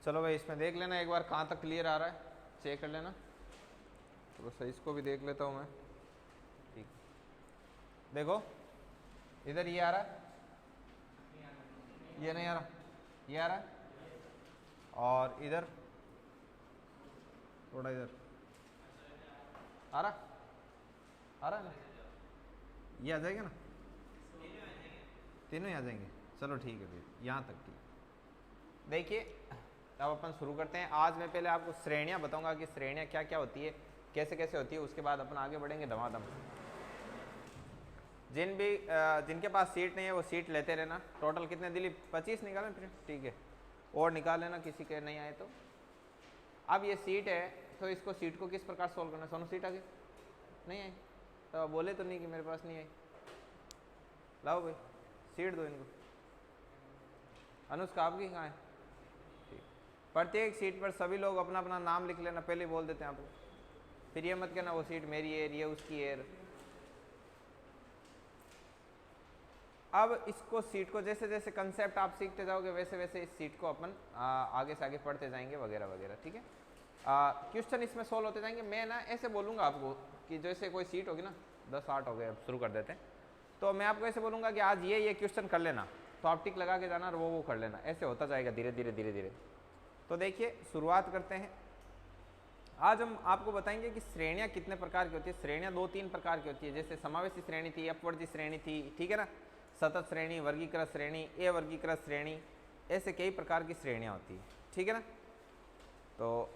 चलो भाई इसमें देख लेना एक बार कहाँ तक क्लियर आ रहा है, चेक कर लेना। तो बस इसको भी देख लेता हूँ मैं। ठीक, देखो इधर ये आ रहा है, ये नहीं आ रहा, ये आ रहा है, और इधर थोड़ा इधर आ रहा, आ रहा है ना, ये आ जाएगा ना, तीनों ही आ जाएंगे। चलो ठीक है फिर यहाँ तक ठीक। देखिए अब अपन शुरू करते हैं। आज मैं पहले आपको श्रेणियाँ बताऊंगा कि श्रेणियाँ क्या क्या होती है, कैसे कैसे होती है, उसके बाद अपन आगे बढ़ेंगे धमाधम। जिनके पास सीट नहीं है वो सीट लेते रहना। टोटल कितने दिली, 25 निकालें फिर, ठीक है, और निकाल लेना किसी के नहीं आए तो। अब ये सीट है तो इसको सीट को किस प्रकार सोल्व करना। सोनू सीट आ गई, नहीं आई तो बोले तो नहीं कि मेरे पास नहीं आई। लाओ भाई सीट दो इनको। अनुष्का आपकी कहाँ है, ठीक। प्रत्येक सीट पर सभी लोग अपना अपना नाम लिख लेना, पहले बोल देते हैं आपको, फिर ये मत कहना वो सीट मेरी है, ये उसकी है। अब इसको सीट को जैसे जैसे कंसेप्ट आप सीखते जाओगे वैसे वैसे इस सीट को अपन आगे से आगे पढ़ते जाएंगे वगैरह वगैरह, ठीक है। क्वेश्चन इसमें सॉल्व होते जाएंगे। मैं ना ऐसे बोलूँगा आपको कि जैसे कोई सीट होगी ना, 10-8 हो गए, अब शुरू कर देते हैं। तो मैं आपको ऐसे बोलूँगा कि आज ये क्वेश्चन कर लेना, तो आप टिक लगा के जाना और वो कर लेना, ऐसे होता जाएगा धीरे धीरे धीरे धीरे। तो देखिए शुरुआत करते हैं। आज हम आपको बताएंगे कि श्रेणियाँ कितने प्रकार की होती है। श्रेणियाँ 2-3 प्रकार की होती है, जैसे समावेशी श्रेणी थी, अपवर्ती श्रेणी थी, ठीक है ना, सतत श्रेणी, वर्गीकृत श्रेणी, अवर्गीकृत श्रेणी, ऐसे कई प्रकार की श्रेणियाँ होती है, ठीक है ना। तो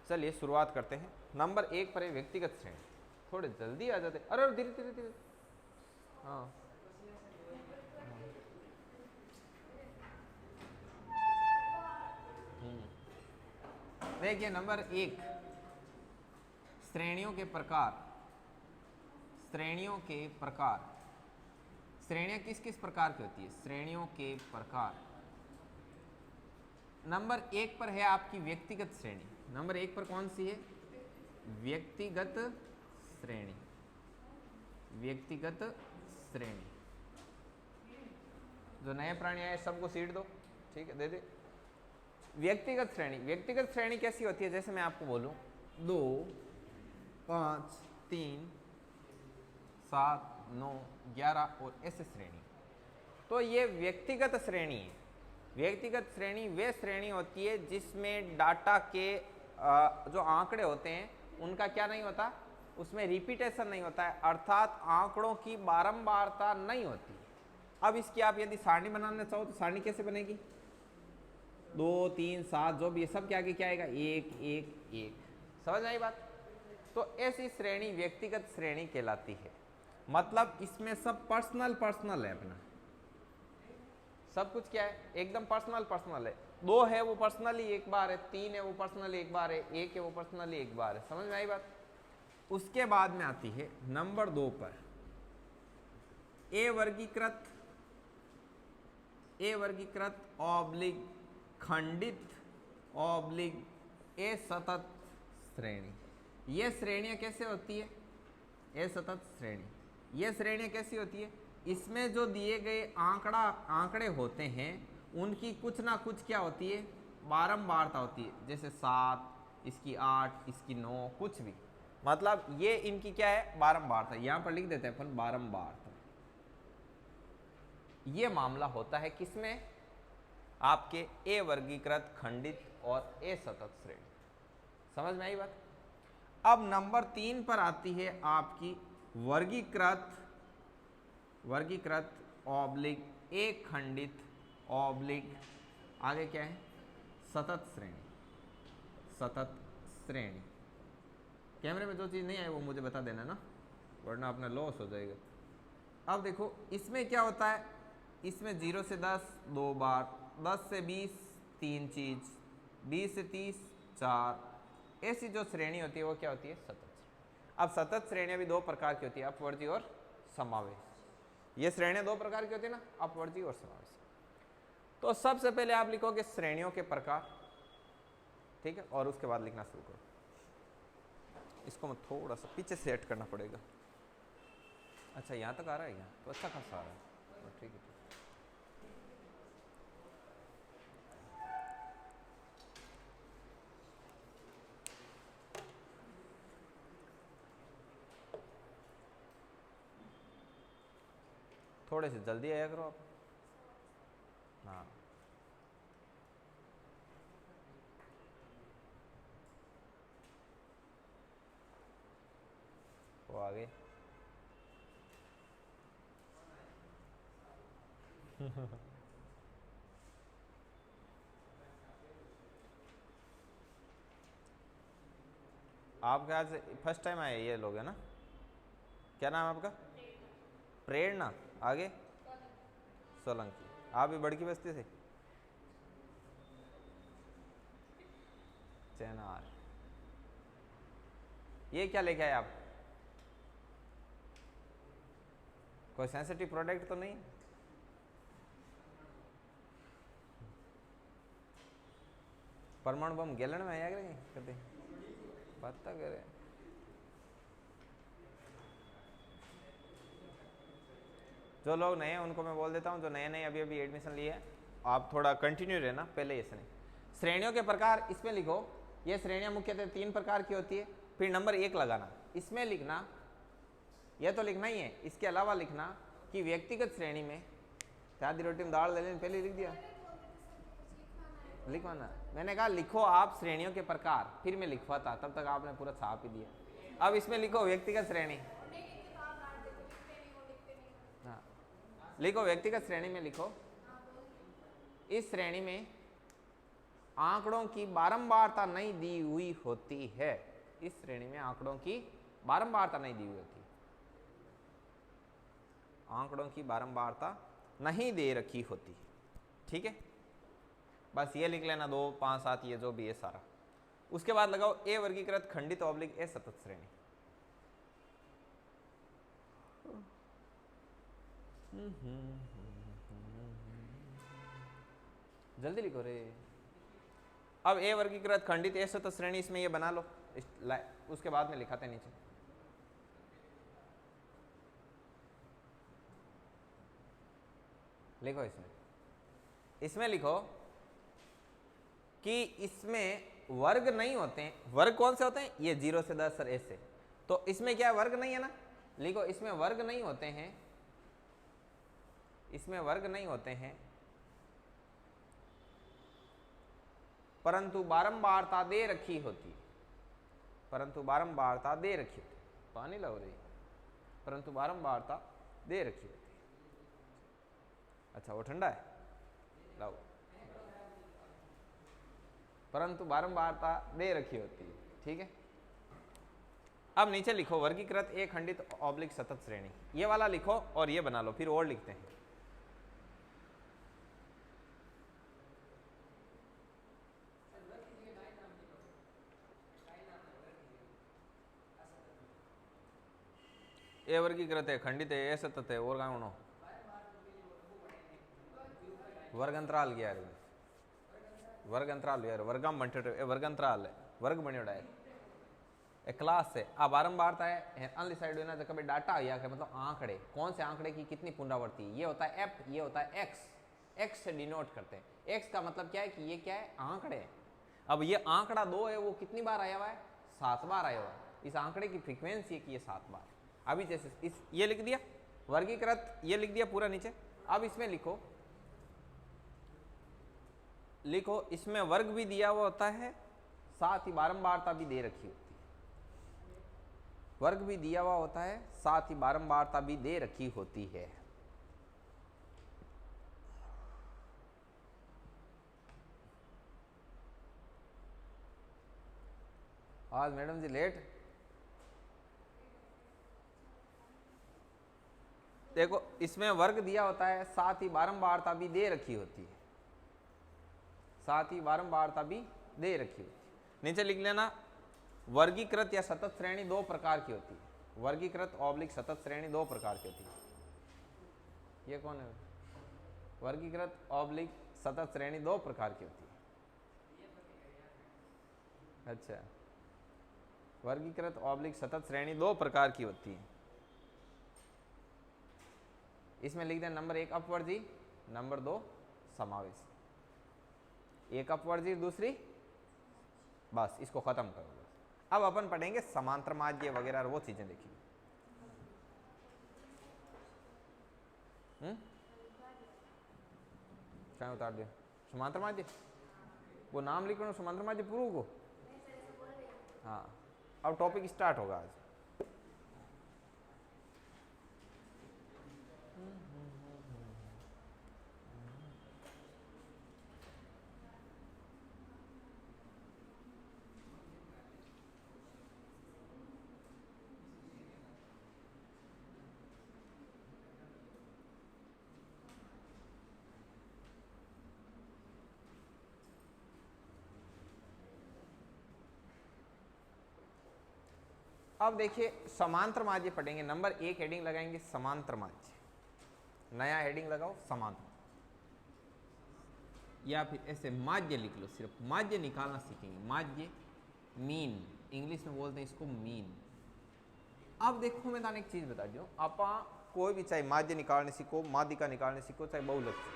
चलिए शुरुआत करते हैं। नंबर 1 पर है व्यक्तिगत श्रेणी। थोड़े जल्दी आ जाते, अरे धीरे धीरे धीरे, हाँ देखिए नंबर 1, श्रेणियों के प्रकार। श्रेणियों के प्रकार, श्रेणियां किस किस प्रकार की होती है, श्रेणियों के प्रकार। नंबर 1 पर है आपकी व्यक्तिगत श्रेणी। नंबर 1 पर कौन सी है, व्यक्तिगत श्रेणी। व्यक्तिगत श्रेणी, जो नए प्राणी आए सबको सीट दो, ठीक है, दे दे। व्यक्तिगत श्रेणी, व्यक्तिगत श्रेणी कैसी होती है, जैसे मैं आपको बोलूं 2, 5, 3, 7, 9, 11 और ऐसे श्रेणी, तो ये व्यक्तिगत श्रेणी है। व्यक्तिगत श्रेणी वे श्रेणी होती है जिसमें डाटा के जो आंकड़े होते हैं उनका क्या नहीं होता, उसमें रिपीटेशन नहीं होता है, अर्थात आंकड़ों की बारंबारता नहीं होती। अब इसकी आप यदि सारणी बनाना चाहो तो सारणी कैसे बनेगी, 2, 3, 7 जो भी है सब के आगे क्या आएगा, 1, 1, 1। समझ आई बात। तो ऐसी श्रेणी व्यक्तिगत श्रेणी कहलाती है। मतलब इसमें सब पर्सनल है अपना, सब कुछ क्या है, एकदम पर्सनल है। 2 है वो पर्सनली एक बार है, 3 है वो पर्सनली एक बार है, 1 है वो पर्सनली एक बार है। समझ में आई बात। उसके बाद में आती है नंबर 2 पर अवर्गीकृत ऑब्लिक खंडित ऑब्लिक असतत श्रेणी। ये श्रेणियां कैसे होती है, असतत श्रेणी। ये श्रेणियां कैसी होती है, इसमें जो दिए गए आंकड़े होते हैं उनकी कुछ ना कुछ क्या होती है, बारंबारता होती है। जैसे 7, इसकी 8, इसकी 9, कुछ भी, मतलब ये इनकी क्या है, बारंबारता। यहां पर लिख देते हैं अपन बारंबारता। ये मामला होता है किसमें, आपके अवर्गीकृत खंडित और असतत श्रेणी। समझ में आई बात। अब नंबर 3 पर आती है आपकी वर्गीकृत ऑब्लिक अखंडित ऑब्लिक आगे क्या है, सतत श्रेणी। सतत श्रेणी। कैमरे में जो चीज़ नहीं आई वो मुझे बता देना ना, वरना अपना लॉस हो जाएगा। अब देखो इसमें क्या होता है, इसमें 0 से 10 2 बार, 10 से 20 3 चीज, 20 से 30 4, ऐसी जो श्रेणी होती है वो क्या होती है, सतत श्रेणी। अब सतत श्रेणियां भी 2 प्रकार की होती है, अपवर्ती और समावेश। ये श्रेणियां 2 प्रकार की होती है ना, अपवर्ती और समावेश। तो सबसे पहले आप लिखोगे श्रेणियों के प्रकार, ठीक है, और उसके बाद लिखना शुरू करो। इसको मैं थोड़ा सा पीछे सेट करना पड़ेगा। अच्छा यहाँ तक आ रहा है, यहाँ तो अच्छा खासा आ रहा है, ठीक है। थोड़े से जल्दी आया करो आप। हाँ वो आगे आपके आज फर्स्ट टाइम आए ये लोग है ना? क्या नाम है आपका? प्रेरणा। आगे सोलंकी। आप भी बड़की बस्ती से? चेनार। ये क्या लेके आए आप? कोई सेंसिटिव प्रोडक्ट तो नहीं? परमाणु बम गैलन में आया करेंगे कभी पता करे। जो लोग नए हैं उनको मैं बोल देता हूँ, जो नए नए अभी अभी एडमिशन लिए हैं, आप थोड़ा कंटिन्यू रहना, पहले ये नहीं। श्रेणियों के प्रकार इसमें लिखो। ये श्रेणियां मुख्यतः 3 प्रकार की होती है। फिर नंबर 1 लगाना, इसमें लिखना, यह तो लिखना ही है, इसके अलावा लिखना कि व्यक्तिगत श्रेणी में सादी रोटी में दाल ले लेने, पहले लिख दिया, लिखवाना। मैंने कहा लिखो आप श्रेणियों के प्रकार, फिर मैं लिखवाता, तब तक आपने पूरा छाप ही दिया। अब इसमें लिखो व्यक्तिगत श्रेणी। हाँ लिखो व्यक्तिगत श्रेणी में लिखो, इस श्रेणी में आंकड़ों की बारंबारता नहीं दी हुई होती है। इस श्रेणी में आंकड़ों की बारंबारता नहीं दी हुई होती, आंकड़ों की बारंबारता नहीं दे रखी होती। ठीक है, बस ये लिख लेना 2, 5, 7 ये जो भी है सारा। उसके बाद लगाओ ए वर्गीकृत खंडित ऑब्लिक ए सतत श्रेणी। जल्दी लिखो रे। अब ए वर्गीकृत खंडित ए सतत श्रेणी, इसमें ये बना लो, उसके बाद में लिखाते नीचे। लिखो इसमें लिखो कि इसमें वर्ग नहीं होते हैं। वर्ग कौन से होते हैं? ये 0 से 10 और ऐसे। तो इसमें क्या वर्ग नहीं है ना? लिखो इसमें वर्ग नहीं होते हैं, इसमें वर्ग नहीं होते हैं, परंतु बारंबारता दे रखी होती है। परंतु बारंबारता दे रखी होती है। पानी लाओ रही, परंतु बारंबारता दे रखी होती है। अच्छा वो ठंडा है, लाओ। परंतु बारंबारता दे रखी होती है। ठीक है, अब नीचे लिखो वर्गीकृत ए खंडित ऑब्लिक सतत श्रेणी, ये वाला लिखो और ये बना लो, फिर और लिखते हैं। ए वर्गीकृत है, खंडित है, ए सतत है, और कौन हो? वर्ग अंतराल गया है, वर्ग अंतराल यार, वर्गम बंटे वर्ग अंतराल है, वर्ग बनियोड़ा है, एक क्लास है। आ बारंबारता है अनली साइड ना, जब कभी डाटा आया कि मतलब आंकड़े, कौन से आंकड़े की कितनी पुनरावृत्ति, ये होता है एफ, ये होता है एक्स। एक्स से डिनोट करते हैं। एक्स का मतलब क्या है कि ये क्या है? आंकड़े है। अब ये आंकड़ा 2 है, वो कितनी बार आया हुआ है? 7 बार आया हुआ है। इस आंकड़े की फ्रीक्वेंसी है कि ये 7 बार। अभी जैसे इस ये लिख दिया वर्गीकृत, ये लिख दिया पूरा नीचे। अब इसमें लिखो इसमें वर्ग भी दिया हुआ होता है, साथ ही बारंबारता भी दे रखी होती है। वर्ग भी दिया हुआ होता है, साथ ही बारंबारता भी दे रखी होती है। आज मैडम जी लेट। देखो इसमें वर्ग दिया होता है, साथ ही बारंबारता भी दे रखी होती है, साथ ही बारंबारता भी दे रखी होती है। नीचे लिख लेना वर्गीकृत या सतत श्रेणी 2 प्रकार की होती है। वर्गीकृत ऑब्लिक सतत श्रेणी 2 प्रकार की होती है। ये कौन है? वर्गीकृत ऑब्लिक सतत श्रेणी 2 प्रकार की होती है। अच्छा, वर्गीकृत ऑब्लिक सतत श्रेणी 2 प्रकार की होती है। इसमें लिख देना नंबर 1 अपवर्जी, नंबर 2 समावेश। एक अपवर्जी, दूसरी, बस इसको खत्म करो। अब अपन पढ़ेंगे समांतर माध्य वगैरह वो चीजें देखेंगे। क्या उतार दिया? समांतर माध्य, वो नाम लिख लो समांतर माध्य पूर्व को। हाँ, अब टॉपिक स्टार्ट होगा आज। अब देखिए समांतर माध्य पढ़ेंगे, नंबर 1 हेडिंग लगाएंगे समांतर माध्य। नया हेडिंग लगाओ समांतर, या फिर ऐसे माध्य लिख लो, सिर्फ माध्य निकालना सीखेंगे। माध्य, मीन, इंग्लिश में बोलते हैं इसको मीन। अब देखो मैं ताने एक चीज बता दूं, आप कोई भी चाहे माध्य निकालने सीखो, माध्यिका निकालने सीखो, चाहे बहुलक सीखो,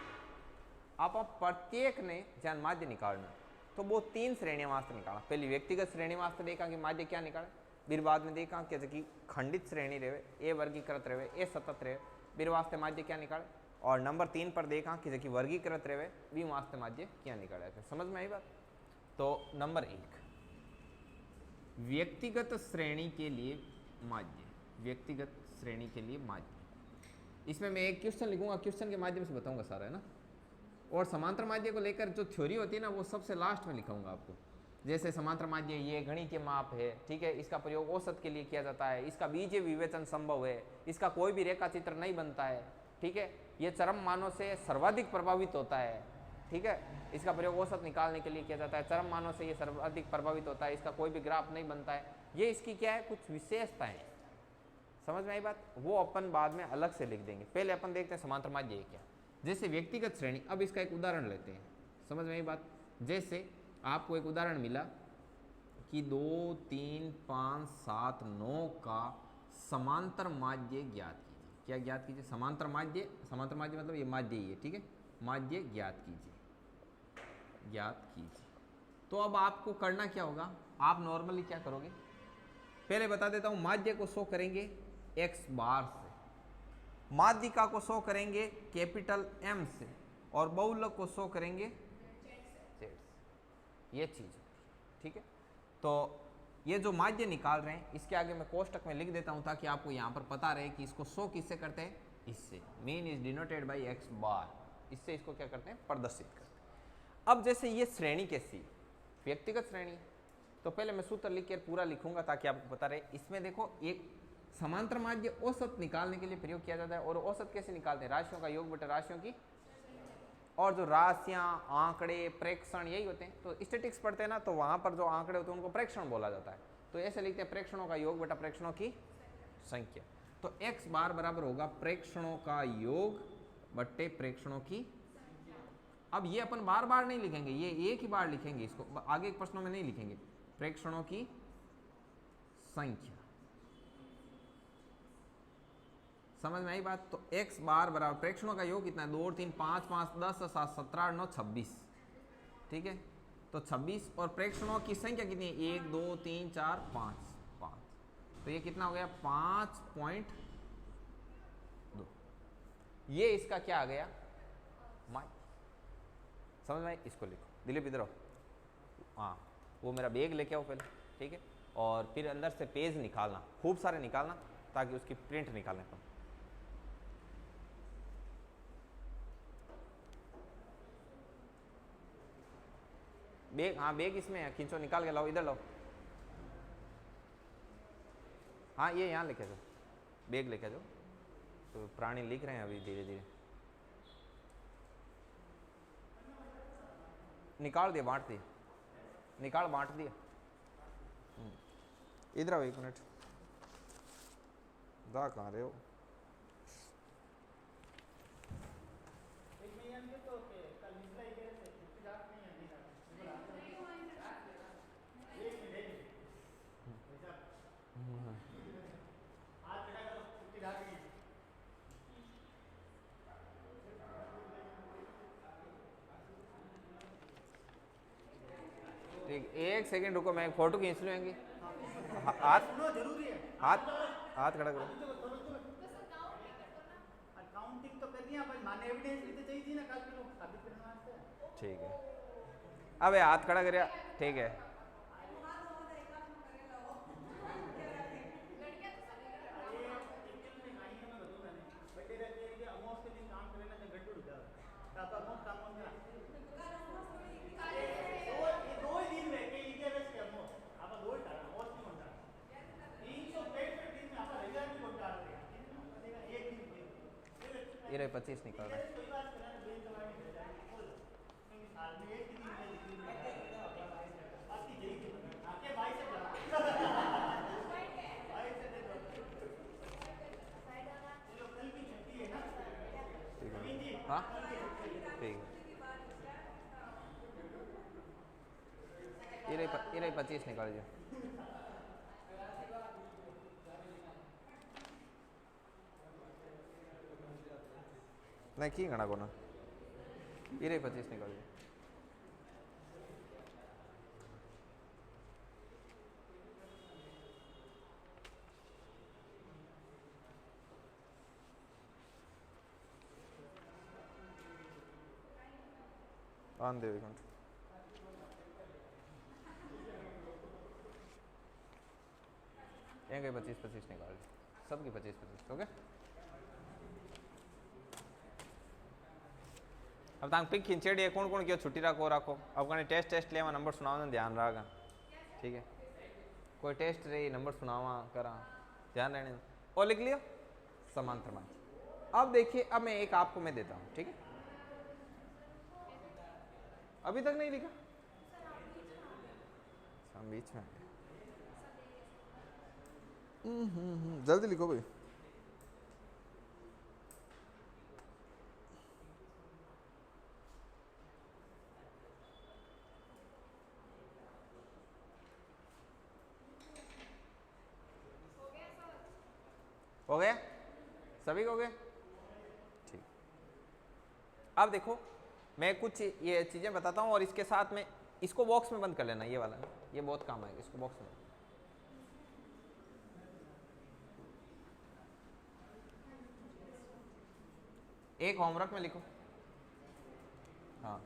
आप प्रत्येक ने जहां माध्य निकालना तो वो 3 श्रेणियां वास्ते निकालना। पहली व्यक्तिगत श्रेणी वास्ते देखा कि माध्य क्या निकाले, फिर बाद में देखा कि खंडित श्रेणी रहे, ए वर्गीकृत रहे, ए सतत रहे, फिर वास्ते माध्य क्या निकाले, और नंबर 3 पर देखा कि वर्गीकृत रहे, भी वास्ते माध्य क्या निकाले। समझ में आई बात? तो नंबर 1 व्यक्तिगत श्रेणी के लिए माध्य, व्यक्तिगत श्रेणी के लिए माध्य। इसमें मैं एक क्वेश्चन लिखूंगा, क्वेश्चन के माध्यम से बताऊंगा सारा, है ना। और समांतर माध्य को लेकर जो थ्योरी होती है ना, वो सबसे लास्ट में लिखाऊंगा आपको। जैसे समांतर माध्य ये गणितीय माप है, ठीक है, इसका प्रयोग औसत के लिए किया जाता है, इसका बीजीय विवेचन संभव है, इसका कोई भी रेखा चित्र नहीं बनता है, ठीक है, ये चरम मानों से सर्वाधिक प्रभावित होता है, ठीक है, इसका प्रयोग औसत निकालने के लिए किया जाता है, चरम मानों से ये सर्वाधिक प्रभावित होता है, इसका कोई भी ग्राफ नहीं बनता है, ये इसकी क्या है, कुछ विशेषताएं। समझ में आई बात? वो अपन बाद में अलग से लिख देंगे, पहले अपन देखते हैं समांतर माध्य है क्या। जैसे व्यक्तिगत श्रेणी, अब इसका एक उदाहरण लेते हैं। समझ में आई बात? जैसे आपको एक उदाहरण मिला कि 2, 3, 5, 7, 9 का समांतर माध्य ज्ञात कीजिए। क्या ज्ञात कीजिए? समांतर माध्य। समांतर माध्य मतलब ये माध्य ही है, ठीक है, माध्य ज्ञात कीजिए, ज्ञात कीजिए। तो अब आपको करना क्या होगा, आप नॉर्मली क्या करोगे, पहले बता देता हूं, माध्य को शो करेंगे x बार से, माध्यिका को शो करेंगे कैपिटल M से, और बहुलक को शो करेंगे Z से। ये चीज, ठीक है। तो ये जो माध्य निकाल रहे हैं, इसके आगे मैं कोष्टक में लिख देता हूं ताकि आपको यहां पर पता रहे कि इसको शो किससे करते हैं, इससे। Mean is denoted by x बार, इससे इसको क्या करते हैं, प्रदर्शित करते हैं। अब जैसे ये श्रेणी कैसी, व्यक्तिगत श्रेणी, तो पहले मैं सूत्र लिख कर पूरा लिखूंगा ताकि आपको पता रहे। इसमें देखो, एक समांतर माध्य औसत निकालने के लिए प्रयोग किया जाता है, और औसत कैसे निकालते हैं, राशियों का योग बटा राशियों की, और जो राशियां, आंकड़े, प्रेक्षण यही होते हैं। तो स्टैटिक्स पढ़ते हैं ना, तो वहां पर जो आंकड़े होते हैं उनको प्रेक्षण बोला जाता है। तो ऐसे लिखते हैं प्रेक्षणों का योग बटा प्रेक्षणों की संख्या। तो x बार बराबर होगा प्रेक्षणों का योग बट्टे प्रेक्षणों की। अब ये अपन बार बार नहीं लिखेंगे, ये एक ही बार लिखेंगे, इसको आगे के प्रश्नों में नहीं लिखेंगे। प्रेक्षणों की संख्या, समझ में आई बात? तो x बार बराबर प्रेक्षणों का योग कितना है, 2 और 3 5 5 10 7 17 9 26, ठीक है। तो 26, और प्रेक्षणों की संख्या कितनी है, 1 2 3 4 5 5, तो ये कितना हो गया, 5.2। ये इसका क्या आ गया, माध्य। समझ में? इसको लिखो, दिलीप इधर आओ, हाँ, वो मेरा बैग लेके आओ पहले, ठीक है, और फिर अंदर से पेज निकालना, खूब सारे निकालना ताकि उसकी प्रिंट निकालने पर। बैग, हाँ बैग इसमें है, खींचो, निकाल के लाओ, इधर लाओ, हाँ ये यहाँ लेके जाओ, बैग लेके जाओ। तो प्राणी लिख रहे हैं अभी धीरे धीरे, निकाल दिया, बांट दिया, निकाल बांट दिया। इधर आओ 1 मिनट, जा कहाँ रहे हो? ठीक, 1 सेकंड रुको, मैं एक फोटो खींच लूँगी। हाथ हाथ हाथ खड़ा करो। काउंटिंग तो करनी है, पर मान एविडेंस भी तो चाहिए थी ना, कल के लोग साबित करने वास्ते। ठीक है, अब ये हाथ खड़ा करिए, ठीक है। ये 25 निकल रहा है। हाँ ठीक है, ये 25 निकाल दीजिए। नहीं की गणा को ना, ये 25 निकाल दीजिए। आन दे घंटे ये 25 निकाल दीजिए, सबकी 25 ओके। अब तक पिक खींचेड़ी कौन कौन किया छुट्टी रखो अब कहीं टेस्ट ले नंबर सुनावा ध्यान रहा, ठीक है। कोई टेस्ट रही नंबर सुनावा करा ध्यान रहने, और लिख लिया समांतर माध्य। अब देखिए, अब मैं एक आपको मैं देता हूँ, ठीक है। अभी तक नहीं लिखा, बीच में जल्दी लिखो भाई। हो गया, सभी हो गया, ठीक। अब देखो, मैं कुछ ये चीजें बताता हूं और इसके साथ में इसको बॉक्स में बंद कर लेना, ये वाला ना, ये बहुत काम आएगा, इसको बॉक्स में। एक होमवर्क में लिखो, हाँ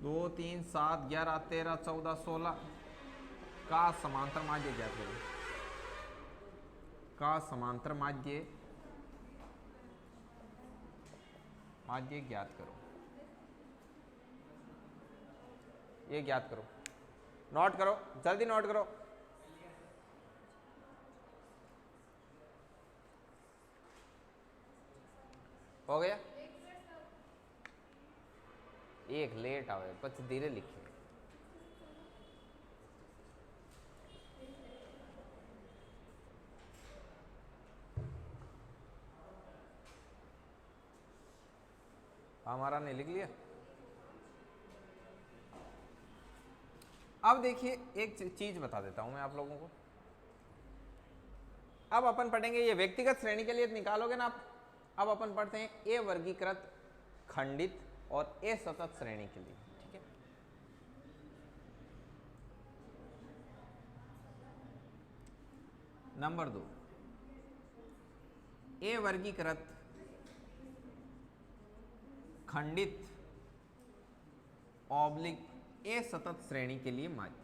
2 3 7 11 13 14 16 का समांतर माध्य ज्ञात करो, का समांतर माध्य ज्ञात करो, ये ज्ञात करो, नोट करो, जल्दी नोट करो। हो गया, एक लेट आवे पछ धीरे लिखिए। हमारा ने लिख लिया। अब देखिए, एक चीज बता देता हूं मैं आप लोगों को। अब अपन पढ़ेंगे, ये व्यक्तिगत श्रेणी के लिए निकालोगे ना आप। अब अपन पढ़ते हैं ए वर्गीकृत, खंडित और ए सतत श्रेणी के लिए, ठीक है। नंबर 2, ए वर्गीकृत, खंडित ऑब्लिक ए सतत श्रेणी के लिए माध्य।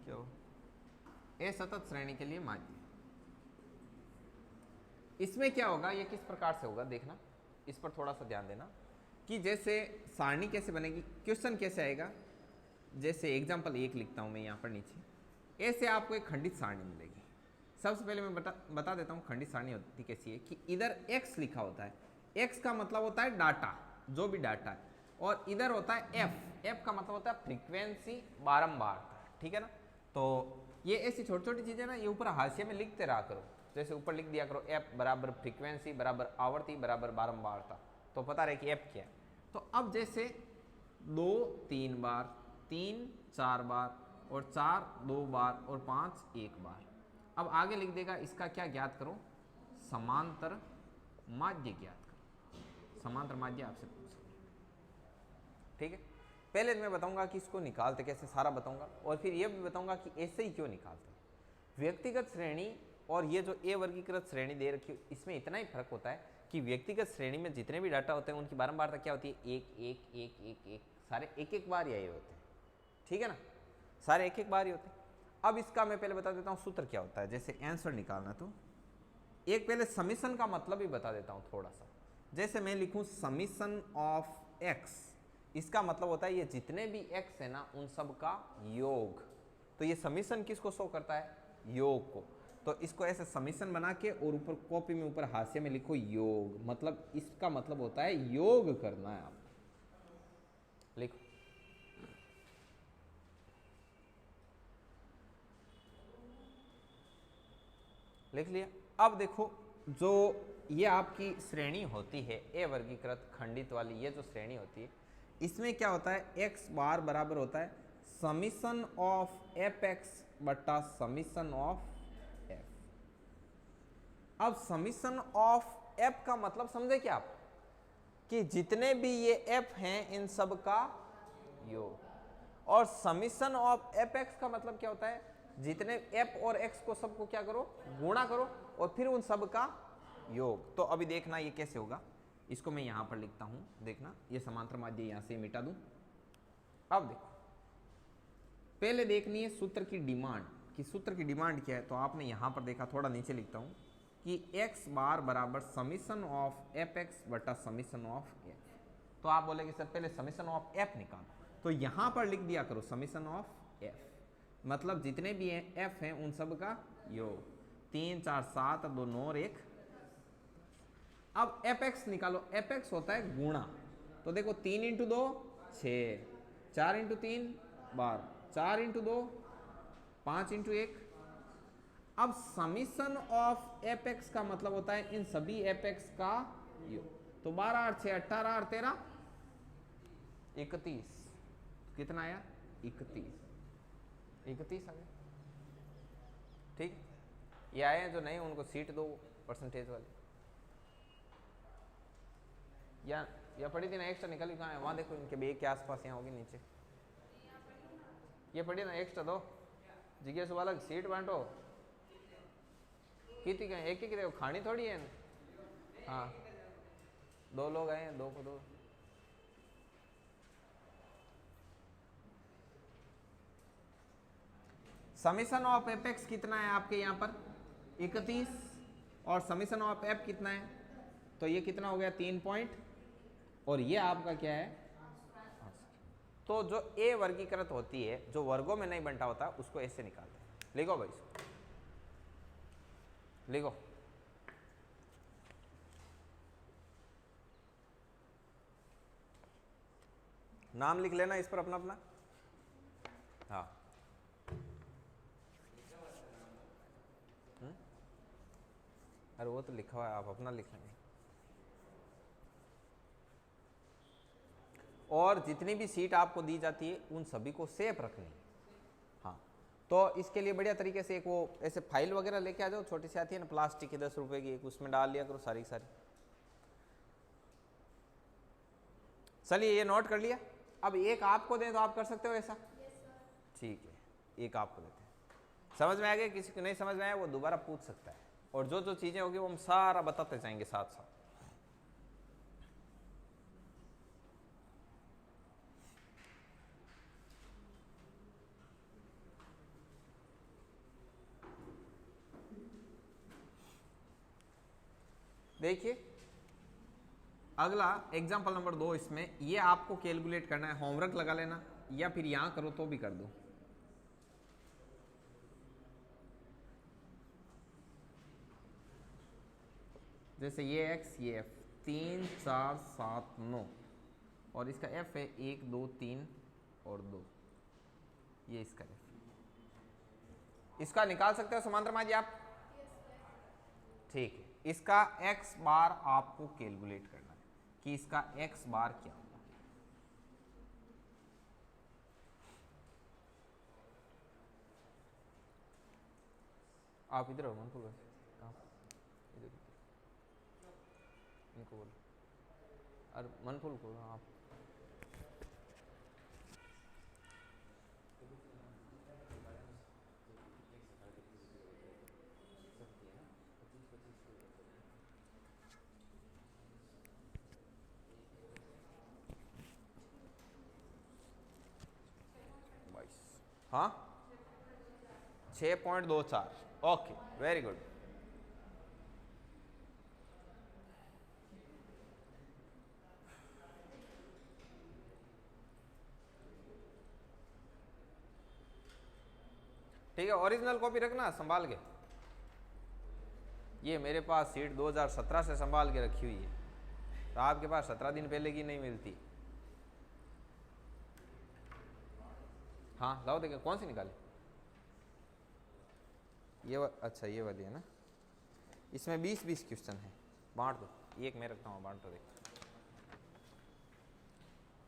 क्यों? ए सतत श्रेणी के लिए माध्य। इसमें क्या होगा, ये किस प्रकार से होगा देखना, इस पर थोड़ा सा ध्यान देना कि जैसे सारणी कैसे बनेगी, क्वेश्चन कैसे आएगा। जैसे एग्जांपल 1 लिखता हूं मैं यहां पर नीचे, ऐसे आपको एक खंडित सारणी मिलेगी। सबसे पहले मैं बता देता हूं खंडित सारणी होती कैसी है कि इधर x लिखा होता है, x का मतलब होता है डाटा, जो भी डाटा है, और इधर होता है f का मतलब होता है फ्रीक्वेंसी, बारंबारता, ठीक है ना। तो ये ऐसी छोटी छोटी चीजें ना, ये ऊपर हाशिए में लिखते रहा करो। जैसे ऊपर लिख दिया करो f बराबर फ्रीक्वेंसी बराबर आवर्ती बराबर बारंबारता, तो पता रहे कि f क्या है। तो अब जैसे 2 3 बार, 3 4 बार, और 4 2 बार, और 5 1 बार। अब आगे लिख देगा इसका क्या ज्ञात करो, समांतर माध्य ज्ञात करो। समांतर माध्य आपसे पूछ, ठीक है। पहले मैं बताऊंगा कि इसको निकालते कैसे, सारा बताऊंगा, और फिर ये भी बताऊंगा कि ऐसे ही क्यों निकालते हैं। व्यक्तिगत श्रेणी और ये जो ए वर्गीकृत श्रेणी दे रखी है, इसमें इतना ही फर्क होता है कि व्यक्तिगत श्रेणी में जितने भी डाटा होते हैं उनकी बारंबारता क्या होती है, एक एक एक एक एक, सारे एक एक बार यही होते हैं, ठीक है ना, सारे एक एक बार ही होते हैं। अब इसका मैं पहले बता देता हूँ सूत्र क्या होता है। जैसे आंसर निकालना, तो एक पहले समीशन का मतलब ही बता देता हूँ थोड़ा सा। जैसे मैं लिखूँ समीशन ऑफ एक्स, इसका मतलब होता है ये जितने भी एक्स है ना उन सब का योग। तो ये समीशन किसको शो करता है, योग को। तो इसको ऐसे समीशन बना के और ऊपर कॉपी में ऊपर हाशिए में लिखो योग, मतलब इसका मतलब होता है योग करना है आपको। लिखो लिख लिया। अब देखो जो ये आपकी श्रेणी होती है ए वर्गीकृत खंडित वाली, ये जो श्रेणी होती है इसमें क्या होता है, एक्स बार बराबर होता है समीशन ऑफ एफ एक्स बटा समीशन ऑफ एफ। अब समीशन ऑफ एफ का मतलब समझे क्या आप, कि जितने भी ये एफ हैं इन सब का योग। और समीशन ऑफ एफ एक्स का मतलब क्या होता है, जितने एफ और एक्स को सबको क्या करो, गुणा करो और फिर उन सब का योग। तो अभी देखना ये कैसे होगा, इसको मैं यहां पर लिखता हूं, देखना ये समांतर माध्य यहां से मिटा दूं। अब देखो पहले देखनी है सूत्र की डिमांड, कि सूत्र की डिमांड क्या है। तो आपने यहां पर देखा, थोड़ा नीचे लिखता हूं कि एक्स बार बराबर समीशन ऑफ एफ एक्स बटा समीशन ऑफ एफ। तो आप बोलेगे सर पहले समीशन ऑफ एफ निकालो, तो यहां पर लिख दिया करो समीशन ऑफ एफ, मतलब जितने भी हैं एफ हैं उन सब का योग। 3 4 7 2 9 और 1। अब एफ एक्स निकालो, एफ एक्स होता है गुणा। तो देखो 3 इंटू 2 6, 4 इंटू 3 12, 4 इंटू 2 5 इंटू 1। अब समीशन ऑफ एफ एक्स का मतलब होता है इन सभी एफ एक्स का योग। तो 12 और 6 18 और 13 31, कितना आया 31, 31 आ गया। ठीक, ये आए हैं जो नहीं उनको सीट दो परसेंटेज वाले। या पड़ी थी ना एक्स्ट्रा, निकली कहाँ है, वहां देखो इनके बे के आसपास यहाँ होगी नीचे, ये पड़ी ना एक्स्ट्रा दो, जिज्ञासु वाला सीट बांटो कितनी कहें, एक ही देखो खानी थोड़ी है। हाँ 2 लोग आए हैं, 2 को 2। समीशन ऑफ एफ एक्स कितना है आपके यहाँ पर 31, और समीशन ऑफ एफ कितना है, तो ये कितना हो गया 3 पॉइंट, और ये आपका क्या है। तो जो ए वर्गीकृत होती है, जो वर्गों में नहीं बंटा होता, उसको ऐसे निकालते हैं। लिखो भाई, लिखो नाम लिख लेना इस पर अपना अपना। हाँ अरे वो तो लिखा हुआ है, आप अपना लिख लेंगे। और जितनी भी सीट आपको दी जाती है उन सभी को सेफ रखनी। हाँ तो इसके लिए बढ़िया तरीके से एक वो ऐसे फाइल वगैरह लेके आ जाओ, छोटी सी आती है ना प्लास्टिक की 10 रुपए की, एक उसमें डाल लिया करो सारी सारी। चलिए ये नोट कर लिया। अब एक आपको दें तो आप कर सकते हो ऐसा, ठीक है, एक आपको देते हैं। समझ में आ गया, किसी को नहीं समझ में आया वो दोबारा पूछ सकता है, और जो जो चीजें होगी वो हम सारा बताते जाएंगे साथ साथ। देखिए अगला एग्जाम्पल नंबर 2, इसमें ये आपको कैलकुलेट करना है, होमवर्क लगा लेना या फिर यहां करो तो भी कर दो। जैसे ये x ये f 3 4 7 9, और इसका f है 1 2 3 और 2, ये इसका f। इसका निकाल सकते हो समांतर माध्य आप, ठीक है। इसका x बार आपको कैलकुलेट करना है कि इसका x बार क्या होगा। आप इधर हो मनपुर, इधर इनको बोलो, और मनपुर को आप हाँ 6.24, ओके वेरी गुड। ठीक है, ओरिजिनल कॉपी रखना संभाल के। ये मेरे पास सीट 2017 से संभाल के रखी हुई है, तो आपके पास 17 दिन पहले की नहीं मिलती। हाँ लाओ देखें कौन सी निकाले। अच्छा ये वाली है ना, इसमें 20-20 क्वेश्चन है, बांट दो। एक मैं रखता हूँ, बांट दो। देखो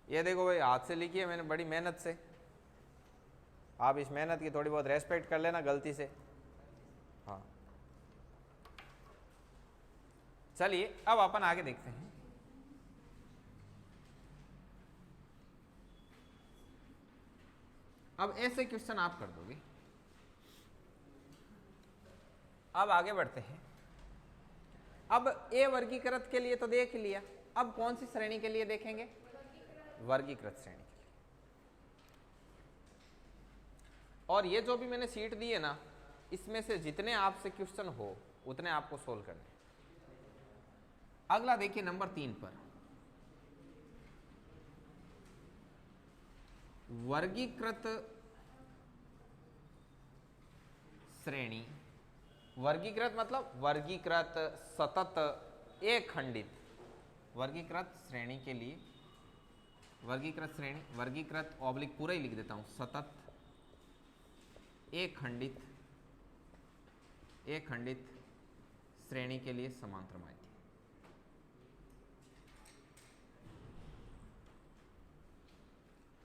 ये देखो भाई, हाथ से लिखी है मैंने बड़ी मेहनत से। आप इस मेहनत की थोड़ी बहुत रेस्पेक्ट कर लेना गलती से। हाँ चलिए अब अपन आगे देखते हैं। अब ऐसे क्वेश्चन आप कर दोगे। अब आगे बढ़ते हैं। अब ए वर्गीकृत के लिए तो देख लिया, अब कौन सी श्रेणी के लिए देखेंगे? वर्गीकृत श्रेणी के लिए। और ये जो भी मैंने सीट दी है ना, इसमें से जितने आपसे क्वेश्चन हो उतने आपको सोल्व करने। अगला देखिए नंबर 3 पर, वर्गीकृत श्रेणी। वर्गीकृत मतलब वर्गीकृत सतत एक खंडित। वर्गीकृत श्रेणी के लिए, वर्गीकृत श्रेणी, वर्गीकृत ऑब्लिक पूरा ही लिख देता हूं, सतत एक खंडित श्रेणी के लिए समांतर माध्य।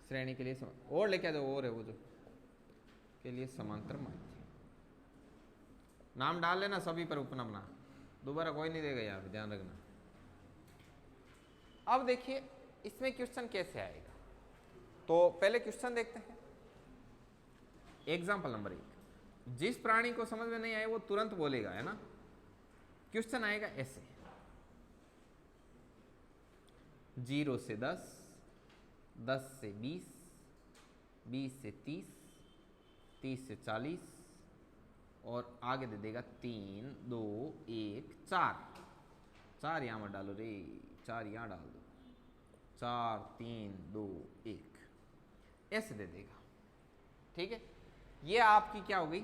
श्रेणी के लिए और लेके आ जाओ, और है वो जो के लिए समांतर माध्य। नाम डाल लेना सभी पर उपनाम, दोबारा कोई नहीं देगा यार, ध्यान रखना। अब देखिए इसमें क्वेश्चन कैसे आएगा, तो पहले क्वेश्चन देखते हैं। एग्जाम्पल नंबर 1, जिस प्राणी को समझ में नहीं आए वो तुरंत बोलेगा, है ना। क्वेश्चन आएगा ऐसे, 0 से 10, 10 से 20, 20 से 30, 30 से 40 और आगे दे देगा 3, 2, 1, 4 यहां मत डालो रे, 4 यहां डाल दो, 4, 3, 2, 1 ऐसे दे देगा। ठीक है, ये आपकी क्या हो गई?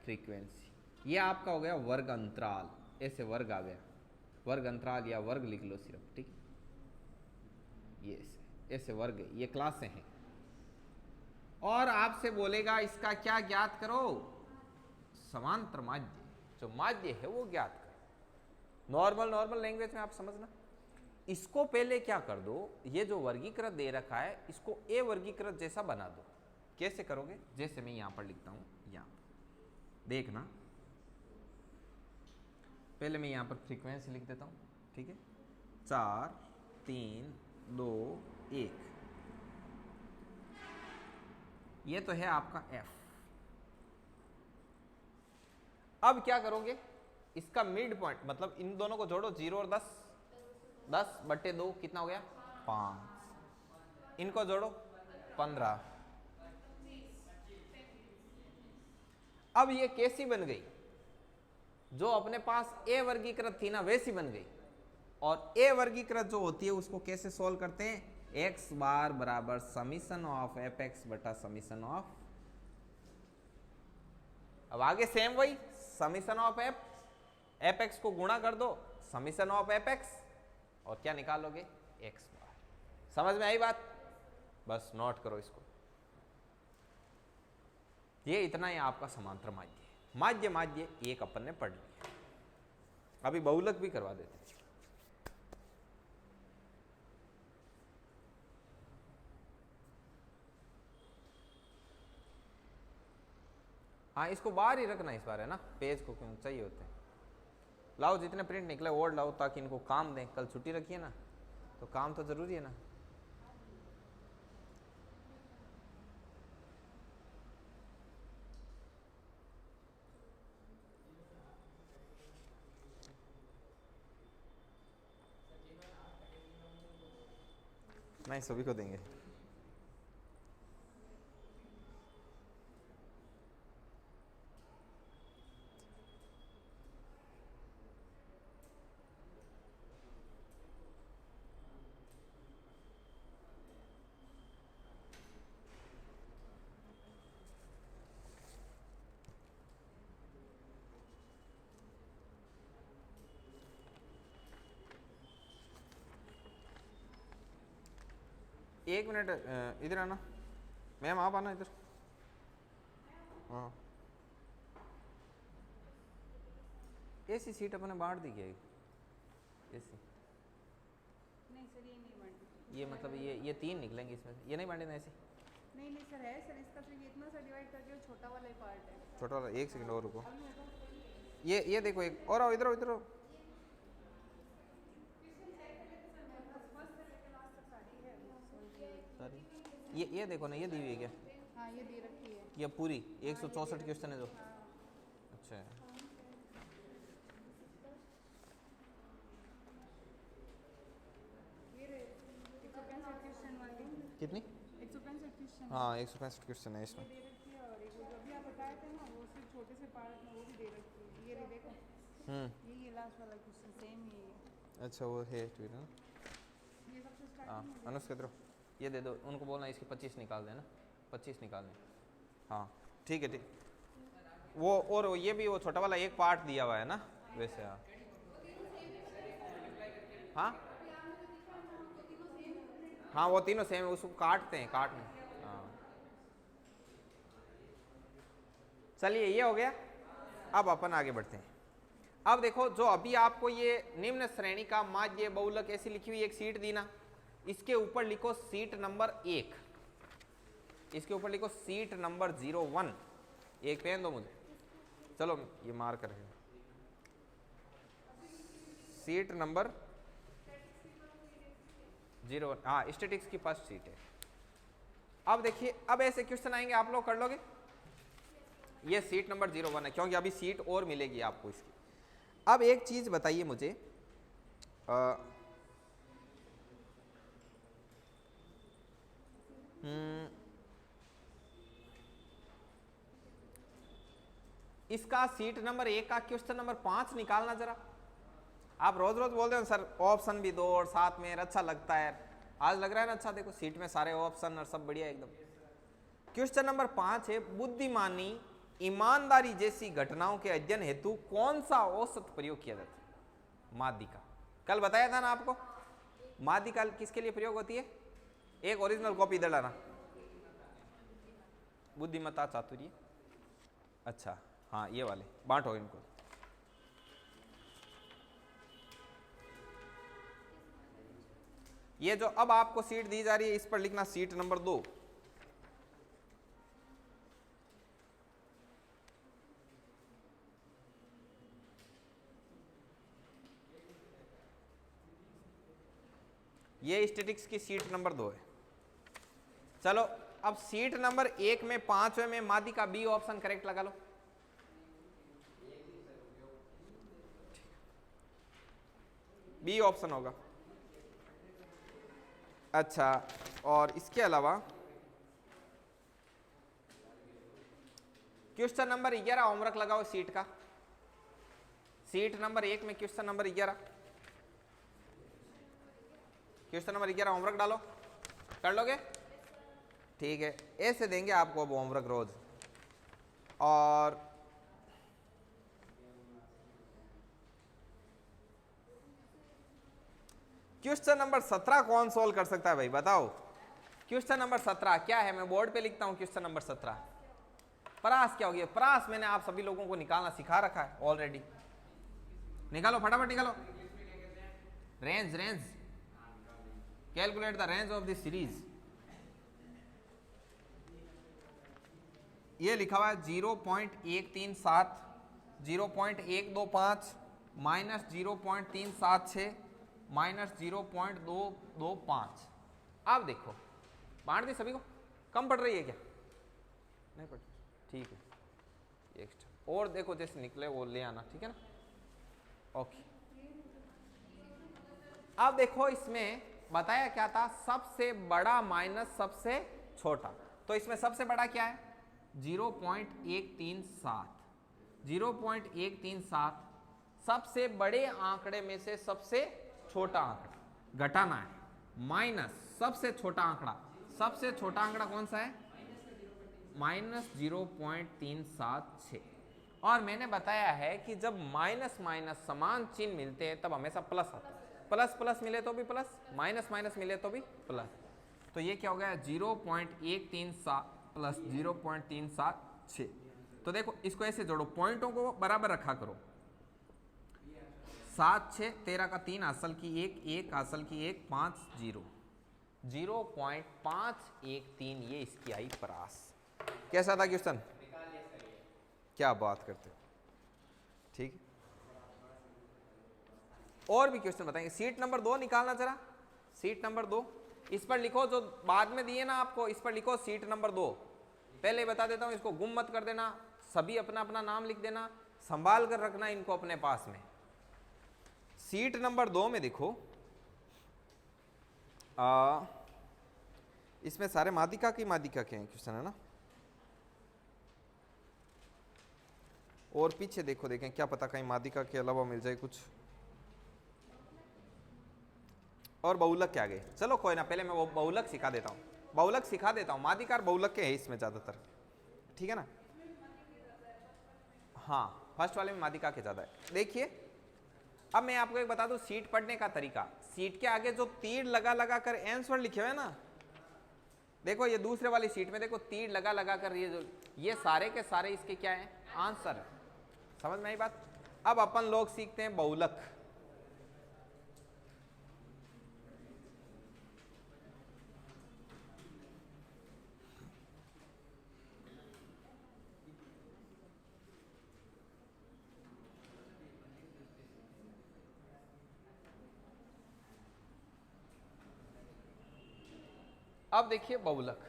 फ्रीक्वेंसी। ये आपका हो गया वर्ग अंतराल, ऐसे वर्ग आ गया, वर्ग अंतराल या वर्ग लिख लो सिर्फ। ठीक है, ये ऐसे वर्ग है, ये क्लासें हैं। और आपसे बोलेगा इसका क्या ज्ञात करो? समांतर माध्य, जो माध्य है वो ज्ञात करो। नॉर्मल लैंग्वेज में आप समझना। इसको पहले क्या कर दो, ये जो वर्गीकृत दे रखा है इसको ए वर्गीकृत जैसा बना दो। कैसे करोगे? जैसे मैं यहां पर लिखता हूं, यहां देखना, पहले मैं यहां पर फ्रीक्वेंसी लिख देता हूं। ठीक है, 4, 3, 2, 1, ये तो है आपका एफ। अब क्या करोगे? इसका मिड पॉइंट मतलब इन दोनों को जोड़ो, 0 और 10, 10/2 कितना हो गया? 5। इनको जोड़ो 15। अब ये कैसी बन गई? जो अपने पास ए वर्गीकृत थी ना वैसी बन गई। और ए वर्गीकृत जो होती है उसको कैसे सोल्व करते हैं? एक्स बार बराबर समीशन ऑफ एफ एक्स बटा समीशन ऑफ, अब आगे सेम वही, समीशन ऑफ एफ एक्स को गुणा कर दो समीशन ऑफ एफ एक्स, और क्या निकालोगे? एक्स बार। समझ में आई बात? बस नोट करो इसको। ये इतना ही आपका समांतर माध्य है। माध्य एक अपन ने पढ़ लिया, अभी बहुलक भी करवा देते हैं। हाँ इसको बाहर ही रखना इस बार, है ना, पेज को क्यों चाहिए होते हैं। लाओ जितने प्रिंट निकले और लाओ, ताकि इनको काम दें। कल छुट्टी रखी है ना, तो काम तो जरूरी है ना। नहीं, सभी को देंगे। एक मिनट इधर आना मैम, आप आना इधर। हाँ ऐसी सीट अपने बांट दी क्या ऐसी? नहीं सर ये नहीं बांटी। ये मतलब ये 3 निकलेंगे इसमें से, ये नहीं बांटे ना ऐसे? नहीं नहीं सर है सर, इसका सिर्फ इतना सा डिवाइड करके वो छोटा वाला ही पार्ट है। छोटा वाला, एक सेकंड और रुको। अब मैं तो ये देखो एक और आओ, इधर आओ इधर आओ। फर्स्ट से लेकर लास्ट तक सारी है सारी ये देखो ना, ये दी हुई है क्या? हाँ ये दे रखी है। ये पूरी 164 क्वेश्चन है जो? हाँ अच्छा ये रहे 165 क्वेश्चन वाली। कितनी? 165 क्वेश्चन हाँ 165 क्वेश्चन है ये इसमें। दे रखी है, और एक वो जो अभी आप बताए थे ना वो सिर्फ छोटे से पार्ट में वो भी दे रखी है। ये रही देखो, ये लास्ट वाला क्वेश्चन सेम ही है। अच्छा वो है ट्वीट ना। ये सबसे हाँ स्टार्टिंग में अनुष्का इधर आओ। ये दे दो उनको, बोलना इसके 25 निकाल देना, 25 निकाल दें। हाँ ठीक है ठीक। वो और ये भी वो छोटा वाला एक पार्ट दिया हुआ है ना वैसे। हाँ हाँ हाँ वो तीनों सेम है, उसको काटते हैं काटने। हाँ चलिए ये हो गया। अब अपन आगे बढ़ते हैं। अब देखो जो अभी आपको ये निम्न श्रेणी का माध्य बहुलक ऐसी लिखी हुई एक सीट दी ना, इसके ऊपर लिखो सीट नंबर 1, इसके ऊपर लिखो सीट नंबर 01। एक पेन दो मुझे, चलो ये मार्कर है। सीट नंबर 01, हाँ स्टैटिक्स की फर्स्ट सीट है। अब देखिए अब ऐसे क्वेश्चन आएंगे, आप लोग कर लोगे। ये सीट नंबर 01 है क्योंकि अभी सीट और मिलेगी आपको इसकी। अब एक चीज बताइए मुझे, इसका सीट नंबर 1 का क्वेश्चन नंबर 5 निकालना जरा। आप रोज रोज बोलते हो सर ऑप्शन भी दो और साथ में अच्छा लगता है, आज लग रहा है ना अच्छा। देखो सीट में सारे ऑप्शन और सब बढ़िया एकदम। क्वेश्चन नंबर 5 है, बुद्धिमानी ईमानदारी जैसी घटनाओं के अध्ययन हेतु कौन सा औसत प्रयोग किया जाता है? माध्यिका। कल बताया था ना आपको, माध्यिका किसके लिए प्रयोग होती है? एक ओरिजिनल कॉपी इधर लाना। बुद्धिमत्ता चातुर्य, अच्छा हाँ ये वाले बांटो इनको। ये जो अब आपको सीट दी जा रही है इस पर लिखना सीट नंबर 2। ये स्टैटिक्स की सीट नंबर 2 है। चलो अब सीट नंबर 1 में 5वें में माध्यिका बी ऑप्शन करेक्ट लगा लो। बी ऑप्शन होगा। अच्छा और इसके अलावा क्वेश्चन नंबर 11 होमवर्क लगाओ सीट का। सीट नंबर 1 में question number 11, question number 11 homework डालो। कर लोगे? ठीक है, ऐसे देंगे आपको अब होमवर्क रोज। और क्वेश्चन नंबर 17 कौन सोल्व कर सकता है भाई बताओ? क्वेश्चन नंबर 17 क्या है? मैं बोर्ड पे लिखता हूं क्वेश्चन नंबर 17। परास क्या हो गया? परास मैंने आप सभी लोगों को निकालना सिखा रखा है ऑलरेडी। निकालो फटाफट निकालो। Range, range calculate the range of this series. ये लिखा हुआ है 0.137, 0.125 माइनस 0.376 माइनस 0.225। अब देखो बांट दी सभी को। कम पड़ रही है क्या? नहीं पड़, ठीक है एक्स्ट्रा। और देखो जैसे निकले वो ले आना, ठीक है ना? ओके। अब देखो इसमें बताया क्या था? सबसे बड़ा माइनस सबसे छोटा। तो इसमें सबसे बड़ा क्या है? 0.137। 0.137 सबसे बड़े आंकड़े में से सबसे छोटा आंकड़ा घटाना है, माइनस सबसे छोटा आंकड़ा। सबसे छोटा आंकड़ा कौन सा है? माइनस 0.376। और मैंने बताया है कि जब माइनस माइनस समान चिन्ह मिलते हैं तब हमेशा प्लस आता है। प्लस प्लस मिले तो भी प्लस, माइनस माइनस मिले तो भी प्लस। तो ये क्या हो गया 0.137 प्लस 0.376। तो देखो इसको ऐसे जोड़ो, पॉइंटों को बराबर रखा करो। 7 6 13 का 3 हासिल की 1 हासिल की 1 5 0 0.513 ये इसकी आई परास। कैसा था क्वेश्चन? क्या बात करते हो, ठीक। और भी क्वेश्चन बताएंगे। सीट नंबर 2 निकालना जरा, सीट नंबर 2 इस पर लिखो, जो बाद में दिए ना आपको इस पर लिखो सीट नंबर 2। पहले बता देता हूं, इसको गुम मत कर देना, सभी अपना अपना नाम लिख देना, संभाल कर रखना इनको अपने पास में। सीट नंबर 2 में देखो इसमें सारे माध्यिका के हैं क्वेश्चन, है ना। और पीछे देखो, देखें क्या पता कहीं माध्यिका के अलावा मिल जाए कुछ। और बहुलक के आगे चलो कोई ना, पहले मैं वो बहुलक सिखा देता हूँ, बहुलक सिखा देता हूँ। माध्यिका और बहुलक के है इसमें ज़्यादातर, ठीक है ना। हाँ, फर्स्ट वाले में माध्यिका के ज़्यादा है। देखिए अब मैं आपको एक बता दूं सीट पढ़ने का तरीका। सीट के आगे जो तीर लगा लगा कर आंसर लिखे हुए हैं ना, देखो ये दूसरे वाली सीट में देखो तीर लगा लगा कर ये सारे के सारे इसके क्या है, आंसर है। समझ में आई बात? अब अपन लोग सीखते हैं बहुलक। अब देखिए बहुलक,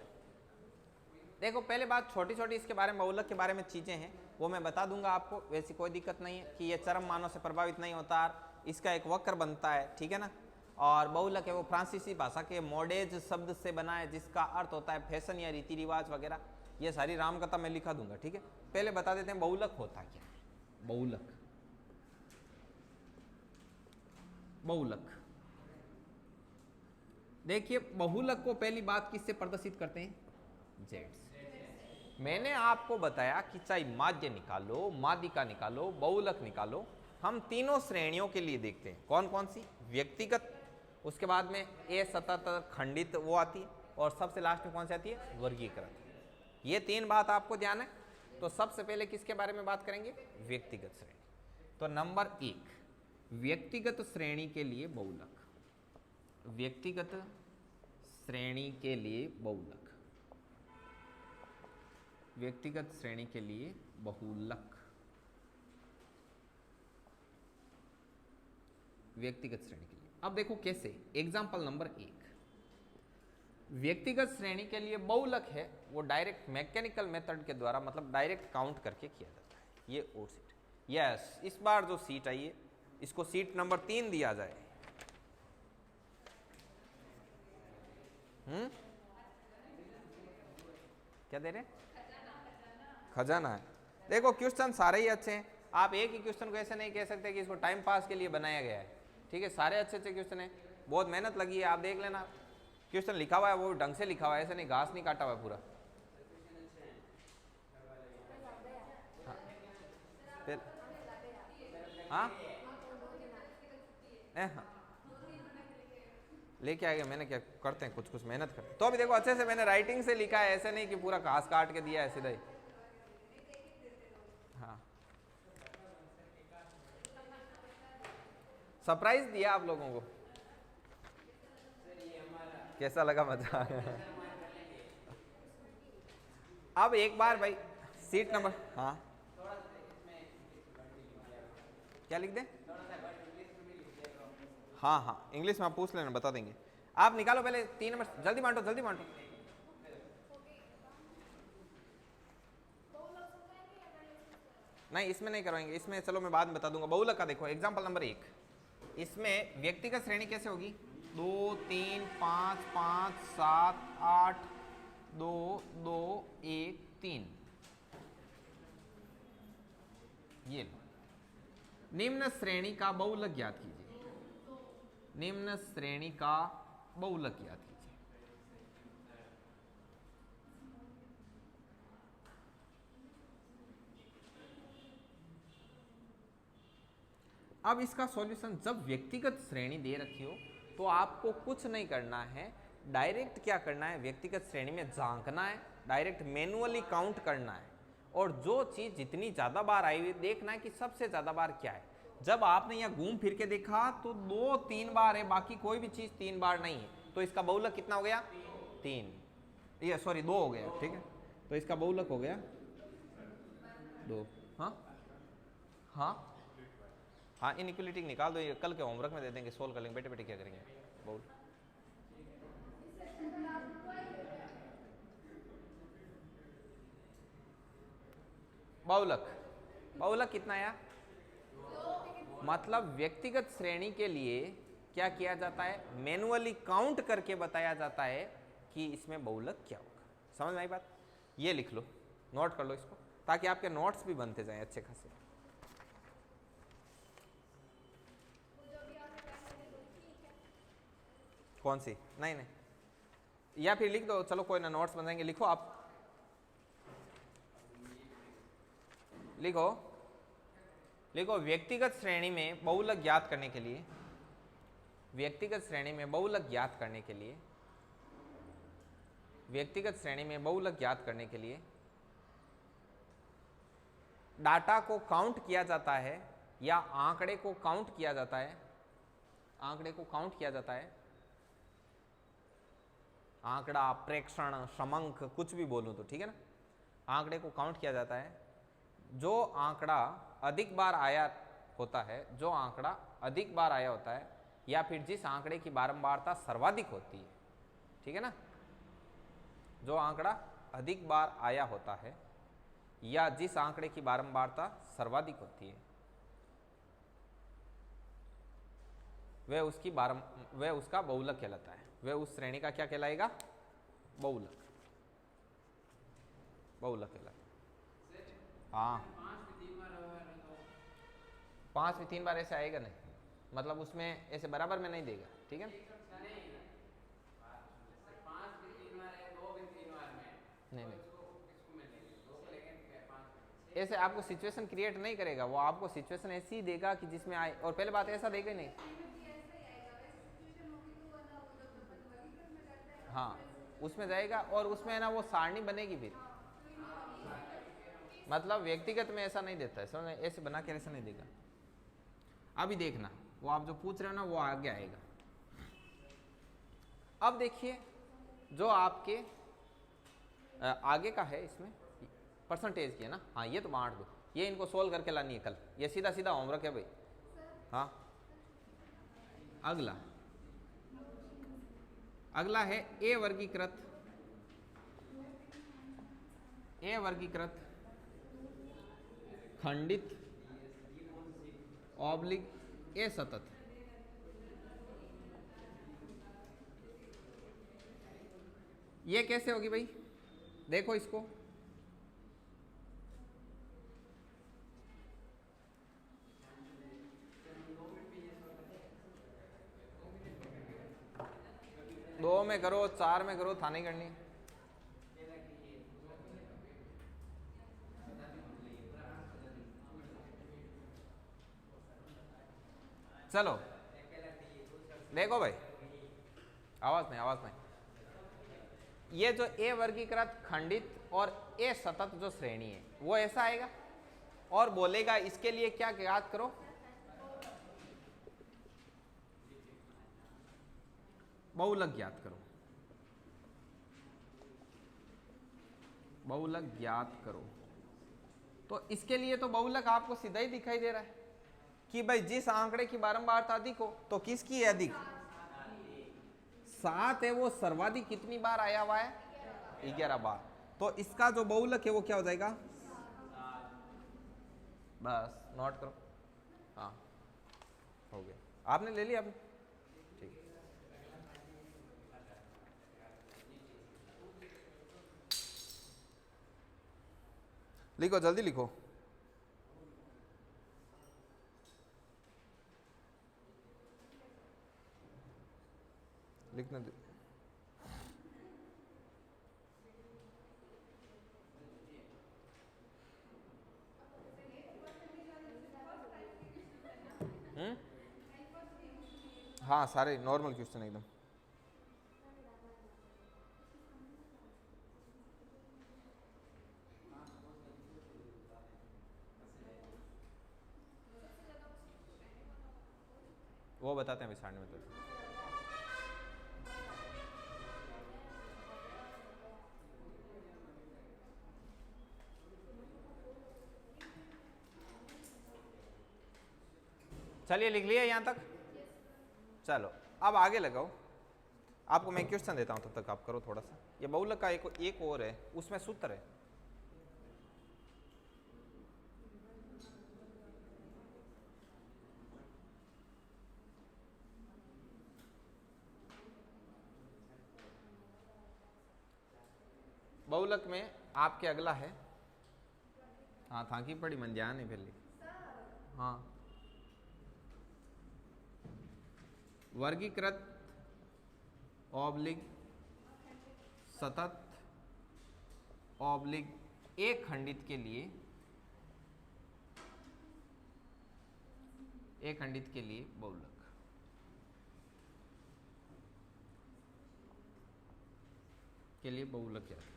देखो पहले बात छोटी छोटी इसके बारे में, बहुलक के बारे में चीजें हैं वो मैं बता दूंगा आपको, वैसी कोई दिक्कत नहीं है कि ये चरम मानों से प्रभावित नहीं होता, इसका एक वक्र बनता है, ठीक है ना। और बहुलक है वो फ्रांसीसी भाषा के मोडेज शब्द से बना है, जिसका अर्थ होता है फैशन या रीति रिवाज वगैरह। ये सारी रामकथा मैं लिखा दूंगा, ठीक है। पहले बता देते हैं बहुलक होता क्या है। बहुलक, बहुलक देखिए बहुलक को पहली बात किससे प्रदर्शित करते हैं, जेड से। मैंने आपको बताया कि चाहे माध्य निकालो, माध्यिका निकालो, बहुलक निकालो, हम तीनों श्रेणियों के लिए देखते हैं। कौन कौन सी? व्यक्तिगत, उसके बाद में असतत खंडित वो आती है, और सबसे लास्ट में कौन सी आती है, वर्गीकृत। ये तीन बात आपको ध्यान है। तो सबसे पहले किसके बारे में बात करेंगे, व्यक्तिगत श्रेणी। तो नंबर 1 व्यक्तिगत श्रेणी के लिए बहुलक, व्यक्तिगत श्रेणी के लिए बहुलक, व्यक्तिगत श्रेणी के लिए बहुलक, व्यक्तिगत श्रेणी के लिए। अब देखो कैसे, एग्जाम्पल नंबर 1, व्यक्तिगत श्रेणी के लिए बहुलक है वो डायरेक्ट मैकेनिकल मेथड के द्वारा, मतलब डायरेक्ट काउंट करके किया जाता है। ये और सीट, यस, इस बार जो सीट आई है इसको सीट नंबर 3 दिया जाए। क्या दे रहे? खजाना है। देखो क्वेश्चन सारे ही अच्छे हैं, आप एक ही क्वेश्चन को ऐसे नहीं कह सकते कि इसको टाइम पास के लिए बनाया गया है, ठीक है। सारे अच्छे अच्छे क्वेश्चन हैं, बहुत मेहनत लगी है, आप देख लेना। क्वेश्चन लिखा हुआ है वो ढंग से लिखा हुआ है, ऐसे नहीं घास नहीं काटा हुआ है पूरा। हाँ हाँ लेके आएगा, मैंने क्या करते हैं कुछ कुछ मेहनत करते हैं। तो अभी देखो अच्छे से मैंने राइटिंग से लिखा है, ऐसे नहीं कि पूरा घास काट के दिया है सीधा ही। हाँ सरप्राइज दिया आप लोगों को, कैसा लगा, मजा आया। अब एक बार भाई सीट नंबर, हाँ क्या लिख दे? हाँ हाँ इंग्लिश में आप पूछ लेना, बता देंगे। आप निकालो पहले 3 नंबर, जल्दी बांटो जल्दी बांटो। नहीं इसमें नहीं करवाएंगे, इसमें चलो मैं बाद में बता दूंगा। बहुलक का देखो एग्जांपल नंबर 1, इसमें व्यक्तिगत श्रेणी कैसे होगी, 2 3 5 5 7 8 2 2 1 3। ये लो, निम्न श्रेणी का बहुलक ज्ञात कीजिए, निम्न श्रेणी का बहुलक ज्ञात कीजिए। अब इसका सॉल्यूशन, जब व्यक्तिगत श्रेणी दे रखी हो तो आपको कुछ नहीं करना है, डायरेक्ट क्या करना है, व्यक्तिगत श्रेणी में झांकना है, डायरेक्ट मैनुअली काउंट करना है, और जो चीज जितनी ज्यादा बार आई हुई देखना है कि सबसे ज्यादा बार क्या है। जब आपने यहाँ घूम फिर के देखा तो 2-3 बार है, बाकी कोई भी चीज 3 बार नहीं है, तो इसका बहुलक कितना हो गया, 3, ये सॉरी 2 हो गया, ठीक है, तो इसका बहुलक हो गया 2। हाँ हाँ हाँ, इनइक्वलिटी निकाल दो, ये कल के होमवर्क में दे देंगे, सोल्व कर लेंगे, बेटे बेटे क्या करेंगे बहुल। बहुलक, बहुलक कितना आया, मतलब व्यक्तिगत श्रेणी के लिए क्या किया जाता है, मैनुअली काउंट करके बताया जाता है कि इसमें बहुलक क्या होगा। समझ में आई बात, ये लिख लो, नोट कर लो इसको, ताकि आपके नोट्स भी बनते जाएं अच्छे खासे। कौन सी, नहीं नहीं, या फिर लिख दो, चलो कोई ना, नोट्स बन जाएंगे, लिखो आप, लिखो लिखो व्यक्तिगत श्रेणी में बहुलक ज्ञात करने के लिए, व्यक्तिगत श्रेणी में बहुलक ज्ञात करने के लिए, व्यक्तिगत श्रेणी में बहुलक ज्ञात करने के लिए डाटा को काउंट किया जाता है या आंकड़े को काउंट किया जाता है, आंकड़े को काउंट किया जाता है, आंकड़ा, प्रेक्षण, समंक, कुछ भी बोलूं तो ठीक है ना, आंकड़े को काउंट किया जाता है। जो आंकड़ा अधिक बार आया होता है, जो आंकड़ा अधिक बार आया होता है, या फिर जिस आंकड़े की बारंबारता सर्वाधिक होती है, ठीक है ना, जो आंकड़ा अधिक बार आया होता है या जिस आंकड़े की बारंबारता सर्वाधिक होती है, वह उसका बहुलक कहलाता है, वह उस श्रेणी का क्या कहलाएगा, बहुलक, बहुलक कहलाता है। हाँ 5 में 3 बार ऐसे आएगा नहीं, मतलब उसमें ऐसे बराबर में नहीं देगा, ठीक है ना, नहीं नहीं, ऐसे आपको सिचुएशन क्रिएट नहीं करेगा वो, आपको सिचुएशन ऐसी देगा कि जिसमें आए, और पहले बात ऐसा देगा ही नहीं। हाँ उसमें जाएगा, और उसमें है ना वो सारणी बनेगी फिर, मतलब व्यक्तिगत में ऐसा नहीं देता है, समझ, ऐसे बना के ऐसा नहीं देगा। अभी देखना, वो आप जो पूछ रहे हो ना वो आगे आएगा। अब देखिए जो आपके आगे का है, इसमें परसेंटेज की है ना, हाँ ये तो बांट दो, ये इनको सोल्व करके लानी है कल, ये सीधा सीधा होमवर्क है भाई। हाँ अगला, अगला है ए वर्गीकृत, ए वर्गीकृत खंडित ऑब्लिक ए सतत। ये कैसे होगी भाई, देखो इसको, दो में करो, 4 में करो, था नहीं करनी। चलो देखो भाई, आवाज नहीं, आवाज नहीं, ये जो ए वर्गीकृत खंडित और ए सतत जो श्रेणी है वो ऐसा आएगा, और बोलेगा इसके लिए क्या ज्ञात करो, बहुलक ज्ञात करो, बहुलक ज्ञात करो। तो इसके लिए तो बहुलक आपको सीधा ही दिखाई दे रहा है कि भाई जिस आंकड़े की बारंबारता अधिक हो तो किसकी है अधिक, 7 है, वो सर्वाधिक कितनी बार आया हुआ है, 11 बार, तो इसका जो बहुलक है वो क्या हो जाएगा, बस नोट करो। हाँ हो गया, आपने ले लिया, आपने, ठीक है। लिखो जल्दी लिखो, लिखने दो। हाँ सारे नॉर्मल क्वेश्चन एकदम। वो बताते हैं अभी सारणी में। तो चलिए लिख लिया यहाँ तक। चलो अब आगे लगाओ। आपको मैं क्वेश्चन देता हूँ, तब तक आप करो थोड़ा सा। ये बहुलक का एक और है, उसमें सूत्र है। बहुलक में आपके अगला है, हाँ था की पड़ी मन ध्यान है पहले, हाँ वर्गीकृत ऑब्लिक सतत ऑब्लिक एक खंडित के लिए, एक खंडित के लिए बहुलक। के लिए बहुलक क्या है?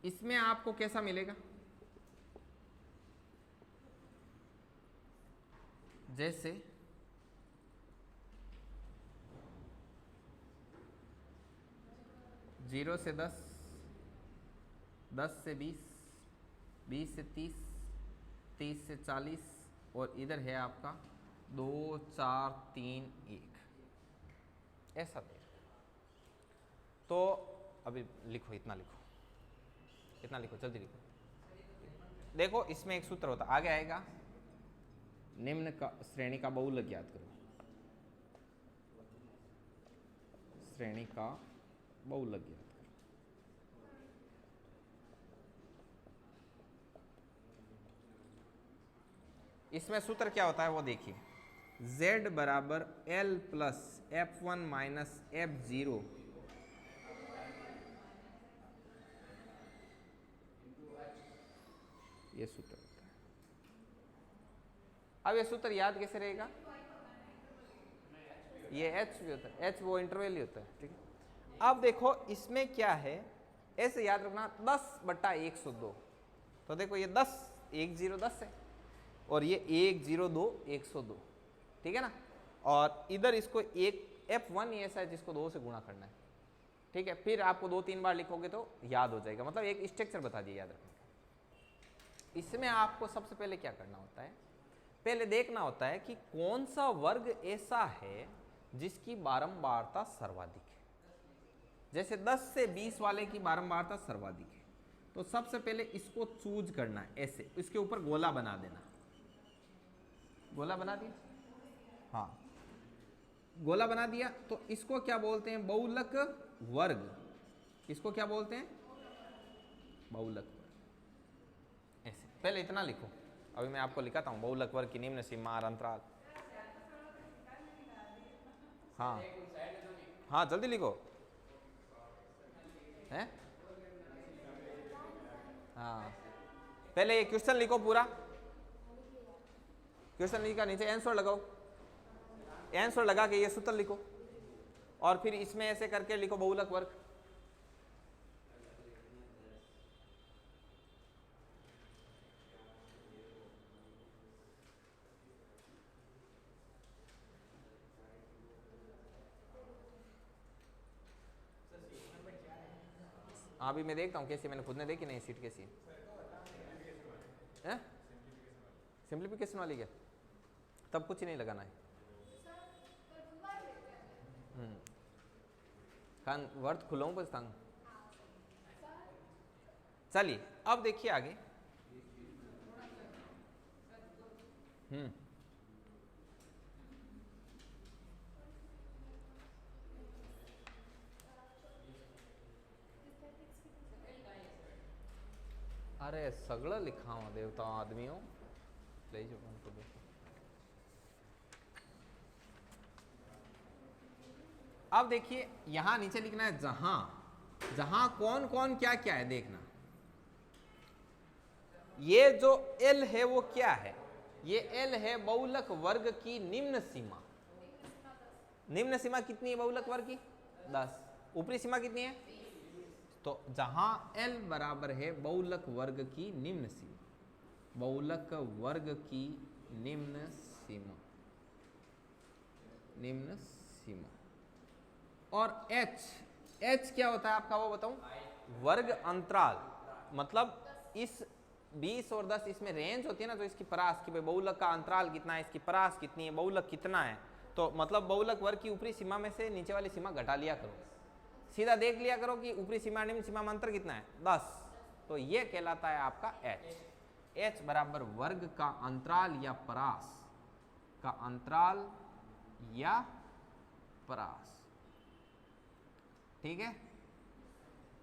इसमें आपको कैसा मिलेगा? जैसे 0 से 10, 10 से 20, 20 से 30, 30 से 40, और इधर है आपका 2, 4, 3, 1, ऐसा दे। तो अभी लिखो, इतना लिखो, इतना लिखो, जल्दी लिखो। देखो इसमें एक सूत्र होता, आगे आएगा निम्न का श्रेणी का बहुलक याद करो। श्रेणी का बहुलक याद करो। इसमें सूत्र क्या होता है वो देखिए, z बराबर l plus f1 minus f0 ये सूत्र होता है। अब ये सूत्र याद कैसे रहेगा? ये h भी होता है, h वो इंटरवल ही होता है, ठीक है। अब देखो इसमें क्या है, ऐसे याद रखना 10/102। तो देखो ये 10, 1 0 10 है, और ये 1 0 2 102, ठीक है ना। और इधर इसको एक f1 ही ऐसा है जिसको 2 से गुणा करना है, ठीक है। फिर आपको 2-3 बार लिखोगे तो याद हो जाएगा, मतलब एक स्ट्रक्चर बता दिया याद रखने का। इसमें आपको सबसे पहले क्या करना होता है, पहले देखना होता है कि कौन सा वर्ग ऐसा है जिसकी बारंबारता सर्वाधिक है। जैसे 10 से 20 वाले की बारंबारता सर्वाधिक है, तो सबसे पहले इसको चूज करना है, ऐसे इसके ऊपर गोला बना देना। गोला बना दिया, हाँ गोला बना दिया, तो इसको क्या बोलते हैं? बहुलक वर्ग। इसको क्या बोलते हैं? बहुलक वर्ग। ऐसे पहले इतना लिखो, अभी मैं आपको लिखाता हूँ बहुलक वर्ग की निम्न सीमा और अंतराल। हाँ हाँ जल्दी लिखो, हैं? हाँ पहले ये क्वेश्चन लिखो पूरा, क्वेश्चन लिखा, नीचे आंसर लगाओ, आंसर लगा के ये सूत्र लिखो, और फिर इसमें ऐसे करके लिखो बहुलक वर्ग। अभी मैं देखता हूँ कैसी, मैंने खुद ने देखी नहीं सीट कैसी है। सिंप्लीफिकेशन वाली क्या? तब कुछ ही नहीं लगाना है। कान वर्त खुलाऊं बस तंग। चलिए अब देखिए आगे। अरे सगळं लिखावा देवता आदमियों ले जो उनको देखो। अब देखिए यहां नीचे लिखना है जहां, जहां कौन कौन क्या क्या है देखना। ये जो L है वो क्या है? ये L है बहुलक वर्ग की निम्न सीमा। निम्न सीमा कितनी है बहुलक वर्ग की? 10। ऊपरी सीमा कितनी है? तो जहां L बराबर है बहुलक वर्ग की निम्न सीमा, बहुलक वर्ग की निम्न सीमा, निम्न सीमा। और h क्या होता है आपका वो बताऊं, वर्ग अंतराल, मतलब इस 20 और 10 इसमें रेंज होती है ना, तो इसकी परास की भाई बहुलक का अंतराल कितना है, इसकी परास कितनी है, बहुलक कितना है, तो मतलब बहुलक वर्ग की ऊपरी सीमा में से नीचे वाली सीमा घटा लिया करो, सीधा देख लिया करो कि ऊपरी सीमा निम्न सीमा में अंतर कितना है, 10, तो ये कहलाता है आपका h बराबर वर्ग का अंतराल या परास का अंतराल या परास। ठीक है,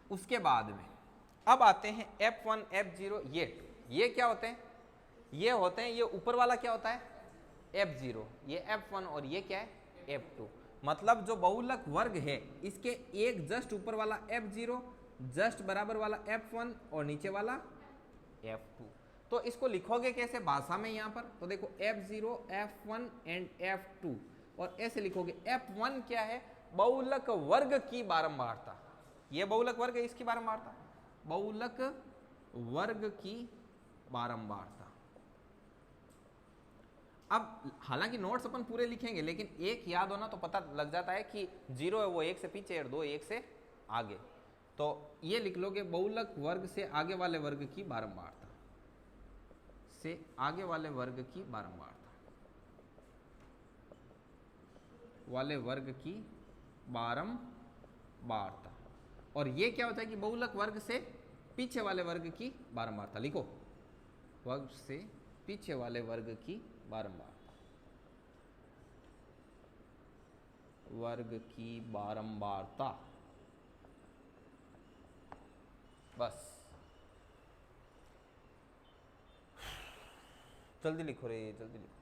उसके बाद में अब आते हैं F1 F0 ये क्या होते हैं, ये होते हैं, ये ऊपर वाला क्या होता है F0, ये F1 और ये क्या है F2, मतलब जो बहुलक वर्ग है इसके एक जस्ट ऊपर वाला F0, जस्ट बराबर वाला F1 और नीचे वाला F2। तो इसको लिखोगे कैसे भाषा में यहाँ पर, तो देखो F0 F1 एंड F2, और ऐसे लिखोगे F1 क्या है, बहुलक वर्ग की बारंबारता, ये बहुलक वर्ग है इसकी बारंबारता, बहुलक वर्ग की बारंबारता। अब हालांकि नोट्स अपन पूरे लिखेंगे, लेकिन एक याद होना तो पता लग जाता है कि 0 है वो 1 से पीछे और 2 1 से आगे, तो ये लिख लोगे बहुलक वर्ग से आगे वाले वर्ग की बारंबारता, से आगे वाले वर्ग की बारंबारता, वाले वर्ग की बारंबारता। और ये क्या होता है कि बहुलक वर्ग से पीछे वाले वर्ग की बारंबारता, लिखो वर्ग से पीछे वाले वर्ग की बारंबारता, वर्ग की बारंबारता, बस जल्दी लिखो रे, जल्दी लिखो।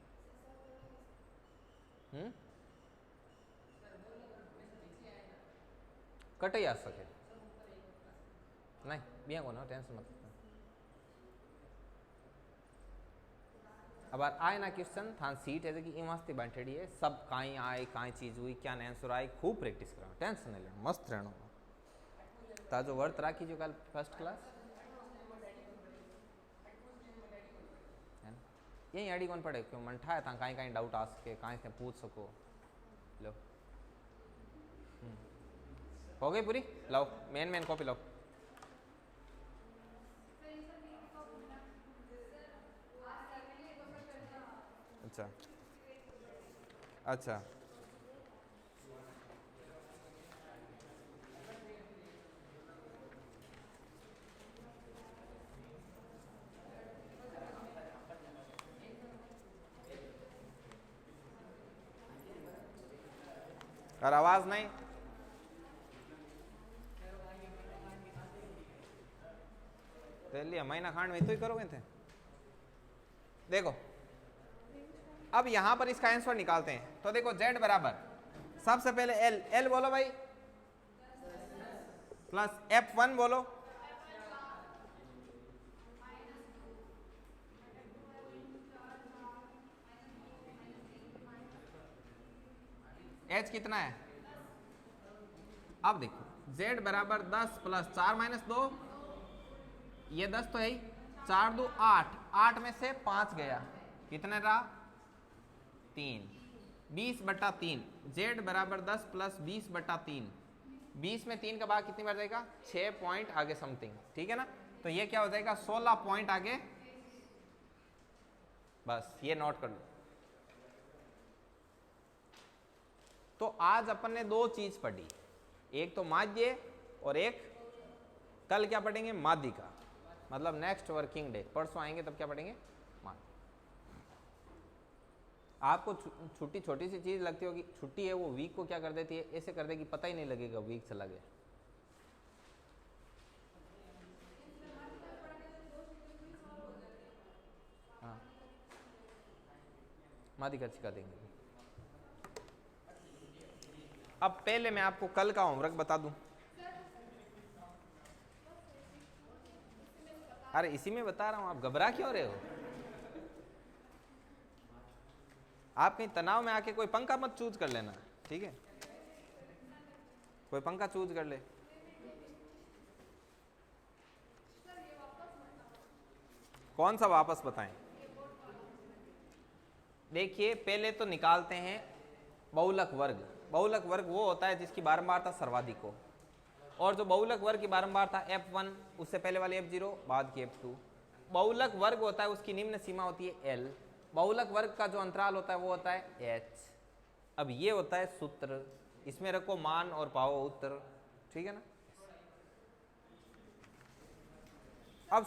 कट ही आ सके नहीं बिया को ना टेंशन मत। अब आए ना क्वेश्चन थान सीट है कि मस्ती बैठेड़ी है, सब काई आए काई चीज हुई क्या आंसर आए, खूब प्रैक्टिस करो, टेंशन नहीं लेना, मस्त रहना। ताजो वर्त राखी जो कल फर्स्ट क्लास है ना, यही अड़ी कौन पड़े क्यों मन ठाए ता काई काई डाउट आ सके, काई से पूछ सको। लो हो गई पूरी, लाओ मेन कॉपी लाओ। अच्छा अच्छा और आवाज नहीं, महीना खांड में तो ही करोगे थे। देखो अब यहां पर इसका आंसर निकालते हैं, तो देखो z बराबर सबसे पहले l बोलो भाई, प्लस F1 बोलो, h कितना है, अब देखो z बराबर 10 प्लस 4 माइनस 2, ये 10 तो है ही, 4 2 8, 8 में से 5 गया, कितने रहा 3, 20/3, z बराबर 10 प्लस 20/3, 20 में 3 का भाग कितनी बार जाएगा 6 पॉइंट आगे समथिंग, ठीक है ना, तो ये क्या हो जाएगा 16 पॉइंट आगे, बस ये नोट कर लो। तो आज अपन ने दो चीज पढ़ी, एक तो माध्य और एक कल क्या पढ़ेंगे माध्यिका, मतलब नेक्स्ट वर्किंग डे, परसों आएंगे तब क्या पढ़ेंगे माध्य। आपको छुट्टी छोटी सी चीज लगती होगी, छुट्टी है वो वीक को क्या कर देती है, ऐसे कर देगी पता ही नहीं लगेगा वीक चला गया। हाँ माध्यिका सिखा देंगे। अब पहले मैं आपको कल का होमवर्क बता दूं, अरे इसी में बता रहा हूं, आप घबरा क्यों रहे हो, आप कहीं तनाव में आके कोई पंखा मत चूज कर लेना, ठीक है, कोई पंखा चूज कर ले। कौन सा वापस बताएं? देखिए पहले तो निकालते हैं बहुलक वर्ग। बहुलक वर्ग वो होता है जिसकी बारंबारता सर्वाधिक हो, और जो बहुलक वर्ग की बारंबारता f1 उससे पहले वाली f0 बाद की f2। बहुलक वर्ग होता है उसकी निम्न सीमा होती है l। बहुलक वर्ग का जो अंतराल होता है वो होता है h। अब ये होता है सूत्र, इसमें रखो मान और पाओ उत्तर, ठीक है ना। अब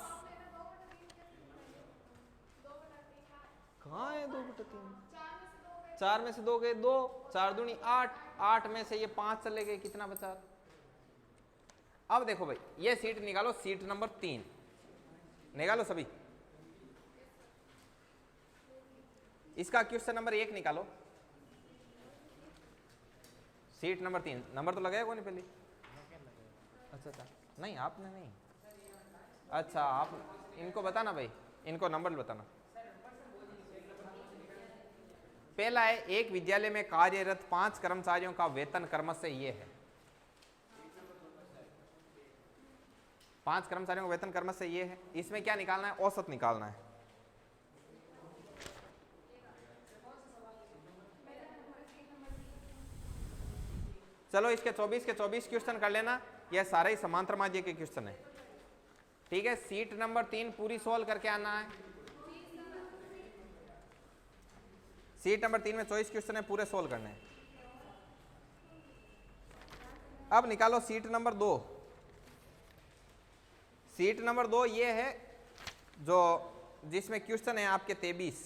कहाँ है 2/3? 4 में से 2 गए 2, 4 दूनी 8, 8 में से ये 5 चले गए, कितना बचा? अब देखो भाई ये सीट निकालो, सीट नंबर 3 निकालो सभी। इसका क्वेश्चन नंबर 1 निकालो, सीट नंबर 3। नंबर तो लगाया कौन पहले? अच्छा नहीं आपने नहीं, अच्छा आप इनको बताना भाई, इनको नंबर बताना। पहला है एक विद्यालय में कार्यरत 5 कर्मचारियों का वेतन क्रमशः ये है। 5 कर्मचारियों का वेतन क्रमशः ये है। इसमें क्या निकालना है? औसत निकालना है। चलो इसके 24 के 24 क्वेश्चन कर लेना, यह सारे ही समांतर माध्य के क्वेश्चन है, ठीक है। सीट नंबर 3 पूरी सोल्व करके आना है। सीट नंबर 3 में 24 क्वेश्चन है, पूरे सोल्व करने हैं। अब निकालो सीट नंबर 2। सीट नंबर 2 ये है जो जिसमें क्वेश्चन है आपके 23।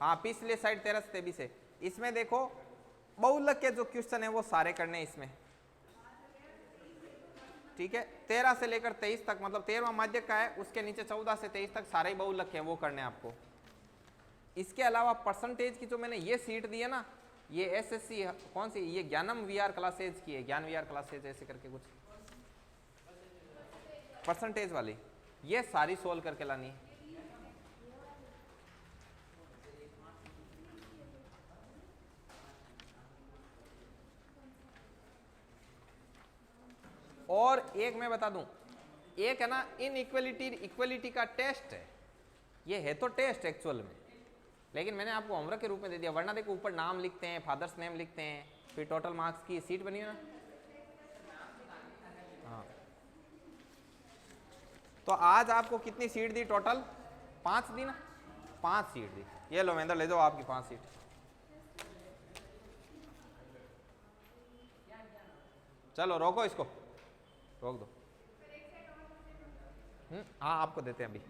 हाँ पिछले साइड 13 से 23 है। इसमें देखो बहुलक के जो क्वेश्चन है वो सारे करने हैं इसमें, ठीक है। 13 से लेकर 23 तक, मतलब 13वां माध्यक का है, उसके नीचे 14 से 23 तक सारे बहुलक हैं, वो करने हैं आपको। इसके अलावा परसेंटेज की जो मैंने ये सीट दी है ना, ये एसएससी कौन सी, ये ज्ञानम वीआर क्लासेज की है, ज्ञान वीआर क्लासेज ऐसे करके कुछ परसेंटेज वाली, ये सारी सोल्व करके लानी है। और एक मैं बता दूं, एक है ना इक्वलिटी का टेस्ट है, ये है तो टेस्ट एक्चुअल में, लेकिन मैंने आपको होमवर्क के रूप में दे दिया। वरना देखो ऊपर नाम लिखते हैं, फादर्स नेम लिखते हैं, फिर टोटल मार्क्स की सीट बनी है ना। हाँ तो आज आपको कितनी सीट दी? टोटल 5 दी ना, 5 सीट दी। ये लो महेंद्र ले जाओ आपकी 5 सीट। चलो रोको इसको, रोक दो। हाँ आपको देते हैं अभी।